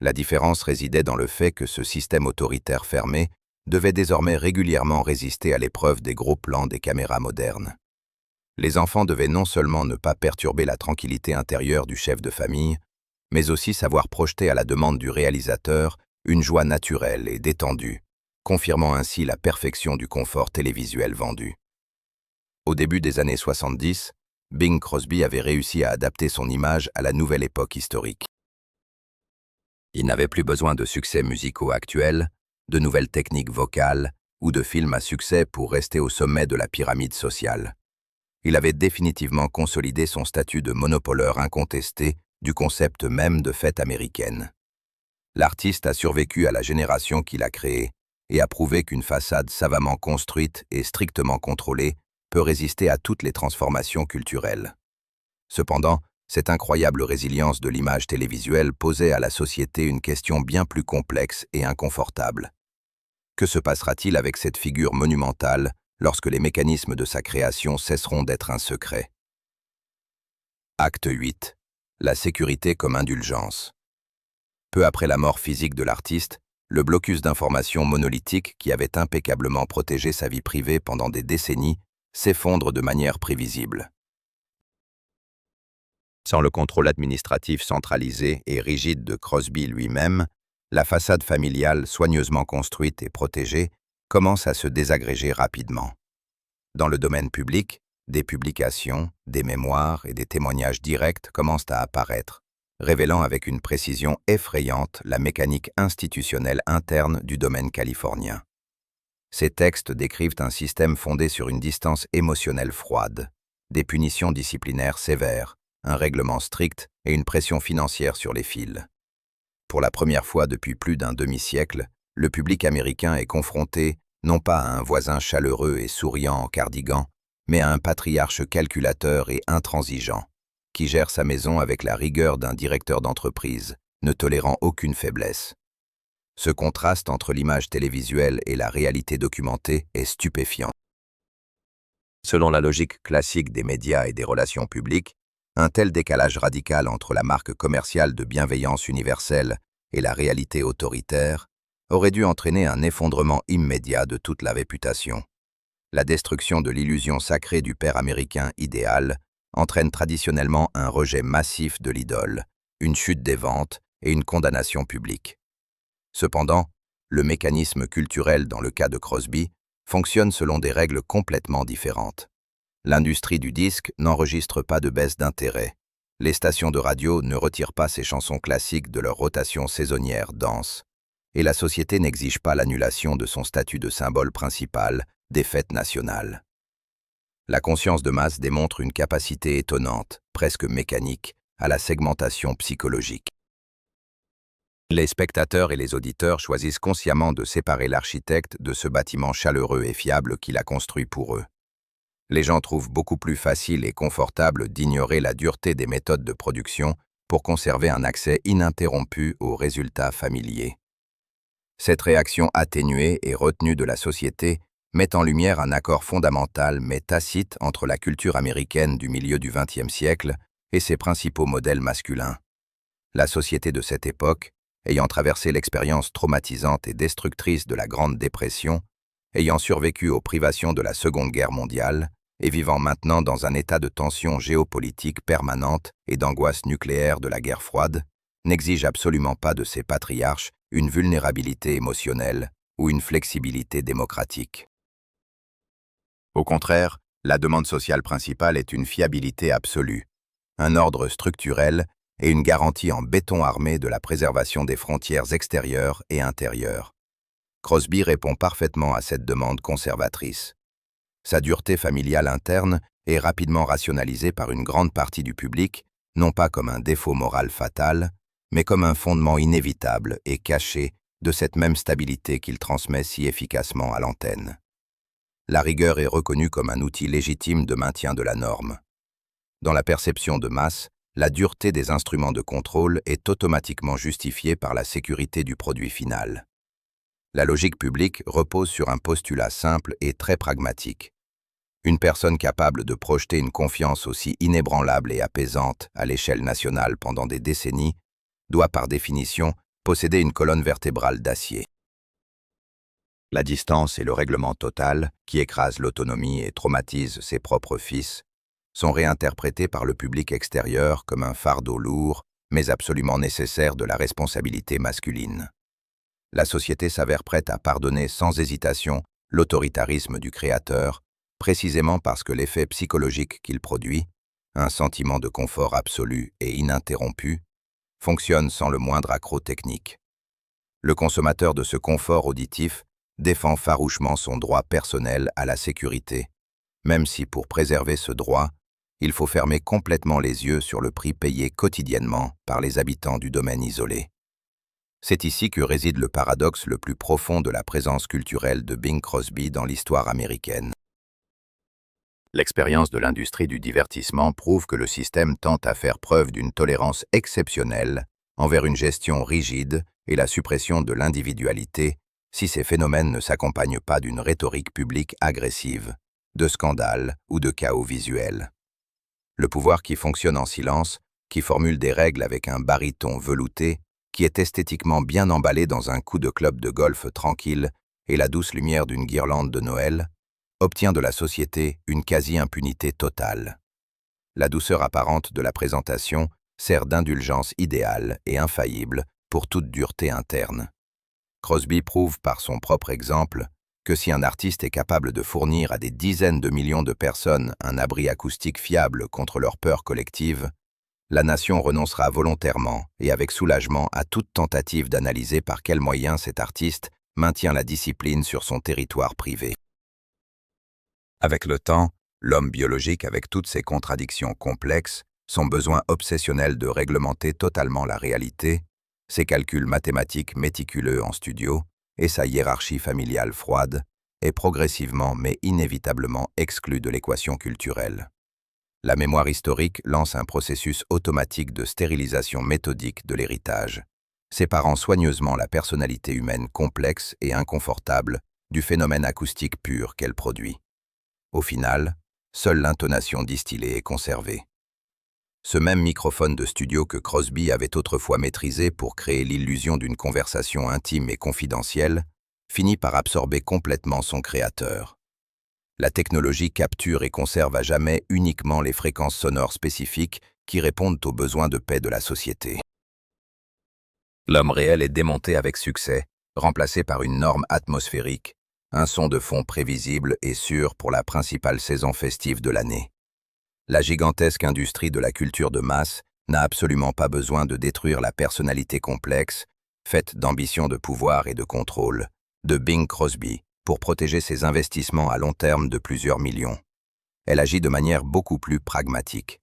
La différence résidait dans le fait que ce système autoritaire fermé devait désormais régulièrement résister à l'épreuve des gros plans des caméras modernes. Les enfants devaient non seulement ne pas perturber la tranquillité intérieure du chef de famille, mais aussi savoir projeter à la demande du réalisateur une joie naturelle et détendue, confirmant ainsi la perfection du confort télévisuel vendu. Au début des années 70, Bing Crosby avait réussi à adapter son image à la nouvelle époque historique. Il n'avait plus besoin de succès musicaux actuels, de nouvelles techniques vocales ou de films à succès pour rester au sommet de la pyramide sociale. Il avait définitivement consolidé son statut de monopoleur incontesté du concept même de fête américaine. L'artiste a survécu à la génération qu'il a créée, et a prouvé qu'une façade savamment construite et strictement contrôlée peut résister à toutes les transformations culturelles. Cependant, cette incroyable résilience de l'image télévisuelle posait à la société une question bien plus complexe et inconfortable. Que se passera-t-il avec cette figure monumentale lorsque les mécanismes de sa création cesseront d'être un secret? Acte 8. La sécurité comme indulgence. Peu après la mort physique de l'artiste, le blocus d'informations monolithique qui avait impeccablement protégé sa vie privée pendant des décennies s'effondre de manière prévisible. Sans le contrôle administratif centralisé et rigide de Crosby lui-même, la façade familiale soigneusement construite et protégée commence à se désagréger rapidement. Dans le domaine public, des publications, des mémoires et des témoignages directs commencent à apparaître, révélant avec une précision effrayante la mécanique institutionnelle interne du domaine californien. Ces textes décrivent un système fondé sur une distance émotionnelle froide, des punitions disciplinaires sévères, un règlement strict et une pression financière sur les fils. Pour la première fois depuis plus d'un demi-siècle, le public américain est confronté non pas à un voisin chaleureux et souriant en cardigan, mais à un patriarche calculateur et intransigeant, qui gère sa maison avec la rigueur d'un directeur d'entreprise, ne tolérant aucune faiblesse. Ce contraste entre l'image télévisuelle et la réalité documentée est stupéfiant. Selon la logique classique des médias et des relations publiques, un tel décalage radical entre la marque commerciale de bienveillance universelle et la réalité autoritaire aurait dû entraîner un effondrement immédiat de toute la réputation. La destruction de l'illusion sacrée du père américain idéal entraîne traditionnellement un rejet massif de l'idole, une chute des ventes et une condamnation publique. Cependant, le mécanisme culturel dans le cas de Crosby fonctionne selon des règles complètement différentes. L'industrie du disque n'enregistre pas de baisse d'intérêt. Les stations de radio ne retirent pas ces chansons classiques de leur rotation saisonnière dense. Et la société n'exige pas l'annulation de son statut de symbole principal des fêtes nationales. La conscience de masse démontre une capacité étonnante, presque mécanique, à la segmentation psychologique. Les spectateurs et les auditeurs choisissent consciemment de séparer l'architecte de ce bâtiment chaleureux et fiable qu'il a construit pour eux. Les gens trouvent beaucoup plus facile et confortable d'ignorer la dureté des méthodes de production pour conserver un accès ininterrompu aux résultats familiers. Cette réaction atténuée et retenue de la société met en lumière un accord fondamental mais tacite entre la culture américaine du milieu du XXe siècle et ses principaux modèles masculins. La société de cette époque, ayant traversé l'expérience traumatisante et destructrice de la Grande Dépression, ayant survécu aux privations de la Seconde Guerre mondiale et vivant maintenant dans un état de tension géopolitique permanente et d'angoisse nucléaire de la guerre froide, n'exige absolument pas de ses patriarches une vulnérabilité émotionnelle ou une flexibilité démocratique. Au contraire, la demande sociale principale est une fiabilité absolue, un ordre structurel et une garantie en béton armé de la préservation des frontières extérieures et intérieures. Crosby répond parfaitement à cette demande conservatrice. Sa dureté familiale interne est rapidement rationalisée par une grande partie du public, non pas comme un défaut moral fatal, mais comme un fondement inévitable et caché de cette même stabilité qu'il transmet si efficacement à l'antenne. La rigueur est reconnue comme un outil légitime de maintien de la norme. Dans la perception de masse, la dureté des instruments de contrôle est automatiquement justifiée par la sécurité du produit final. La logique publique repose sur un postulat simple et très pragmatique. Une personne capable de projeter une confiance aussi inébranlable et apaisante à l'échelle nationale pendant des décennies doit par définition posséder une colonne vertébrale d'acier. La distance et le règlement total, qui écrase l'autonomie et traumatise ses propres fils, sont réinterprétés par le public extérieur comme un fardeau lourd, mais absolument nécessaire de la responsabilité masculine. La société s'avère prête à pardonner sans hésitation l'autoritarisme du créateur, précisément parce que l'effet psychologique qu'il produit, un sentiment de confort absolu et ininterrompu, fonctionne sans le moindre accroc technique. Le consommateur de ce confort auditif défend farouchement son droit personnel à la sécurité, même si pour préserver ce droit, il faut fermer complètement les yeux sur le prix payé quotidiennement par les habitants du domaine isolé. C'est ici que réside le paradoxe le plus profond de la présence culturelle de Bing Crosby dans l'histoire américaine. L'expérience de l'industrie du divertissement prouve que le système tente à faire preuve d'une tolérance exceptionnelle envers une gestion rigide et la suppression de l'individualité si ces phénomènes ne s'accompagnent pas d'une rhétorique publique agressive, de scandales ou de chaos visuel. Le pouvoir qui fonctionne en silence, qui formule des règles avec un baryton velouté, qui est esthétiquement bien emballé dans un coup de club de golf tranquille et la douce lumière d'une guirlande de Noël, obtient de la société une quasi-impunité totale. La douceur apparente de la présentation sert d'indulgence idéale et infaillible pour toute dureté interne. Crosby prouve par son propre exemple que si un artiste est capable de fournir à des dizaines de millions de personnes un abri acoustique fiable contre leur peur collective, la nation renoncera volontairement et avec soulagement à toute tentative d'analyser par quels moyens cet artiste maintient la discipline sur son territoire privé. Avec le temps, l'homme biologique, avec toutes ses contradictions complexes, son besoin obsessionnel de réglementer totalement la réalité, ses calculs mathématiques méticuleux en studio et sa hiérarchie familiale froide, est progressivement mais inévitablement exclu de l'équation culturelle. La mémoire historique lance un processus automatique de stérilisation méthodique de l'héritage, séparant soigneusement la personnalité humaine complexe et inconfortable du phénomène acoustique pur qu'elle produit. Au final, seule l'intonation distillée est conservée. Ce même microphone de studio que Crosby avait autrefois maîtrisé pour créer l'illusion d'une conversation intime et confidentielle, finit par absorber complètement son créateur. La technologie capture et conserve à jamais uniquement les fréquences sonores spécifiques qui répondent aux besoins de paix de la société. L'homme réel est démonté avec succès, remplacé par une norme atmosphérique, un son de fond prévisible et sûr pour la principale saison festive de l'année. La gigantesque industrie de la culture de masse n'a absolument pas besoin de détruire la personnalité complexe, faite d'ambition de pouvoir et de contrôle, de Bing Crosby, pour protéger ses investissements à long terme de plusieurs millions. Elle agit de manière beaucoup plus pragmatique.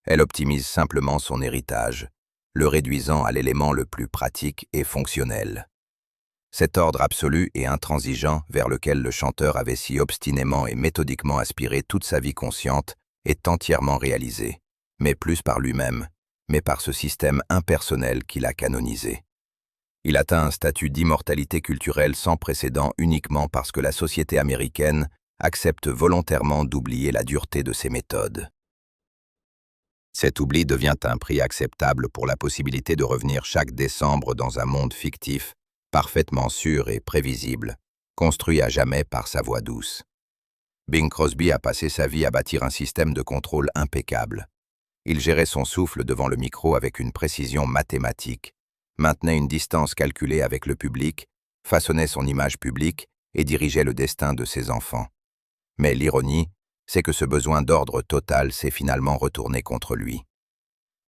Elle optimise simplement son héritage, le réduisant à l'élément le plus pratique et fonctionnel. Cet ordre absolu et intransigeant vers lequel le chanteur avait si obstinément et méthodiquement aspiré toute sa vie consciente est entièrement réalisé, mais plus par lui-même, mais par ce système impersonnel qu'il a canonisé. Il atteint un statut d'immortalité culturelle sans précédent uniquement parce que la société américaine accepte volontairement d'oublier la dureté de ses méthodes. Cet oubli devient un prix acceptable pour la possibilité de revenir chaque décembre dans un monde fictif, parfaitement sûr et prévisible, construit à jamais par sa voix douce. Bing Crosby a passé sa vie à bâtir un système de contrôle impeccable. Il gérait son souffle devant le micro avec une précision mathématique, maintenait une distance calculée avec le public, façonnait son image publique et dirigeait le destin de ses enfants. Mais l'ironie, c'est que ce besoin d'ordre total s'est finalement retourné contre lui.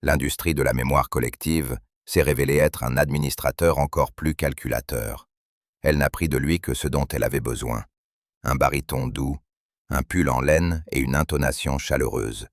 L'industrie de la mémoire collective s'est révélée être un administrateur encore plus calculateur. Elle n'a pris de lui que ce dont elle avait besoin. Un baryton doux, un pull en laine et une intonation chaleureuse.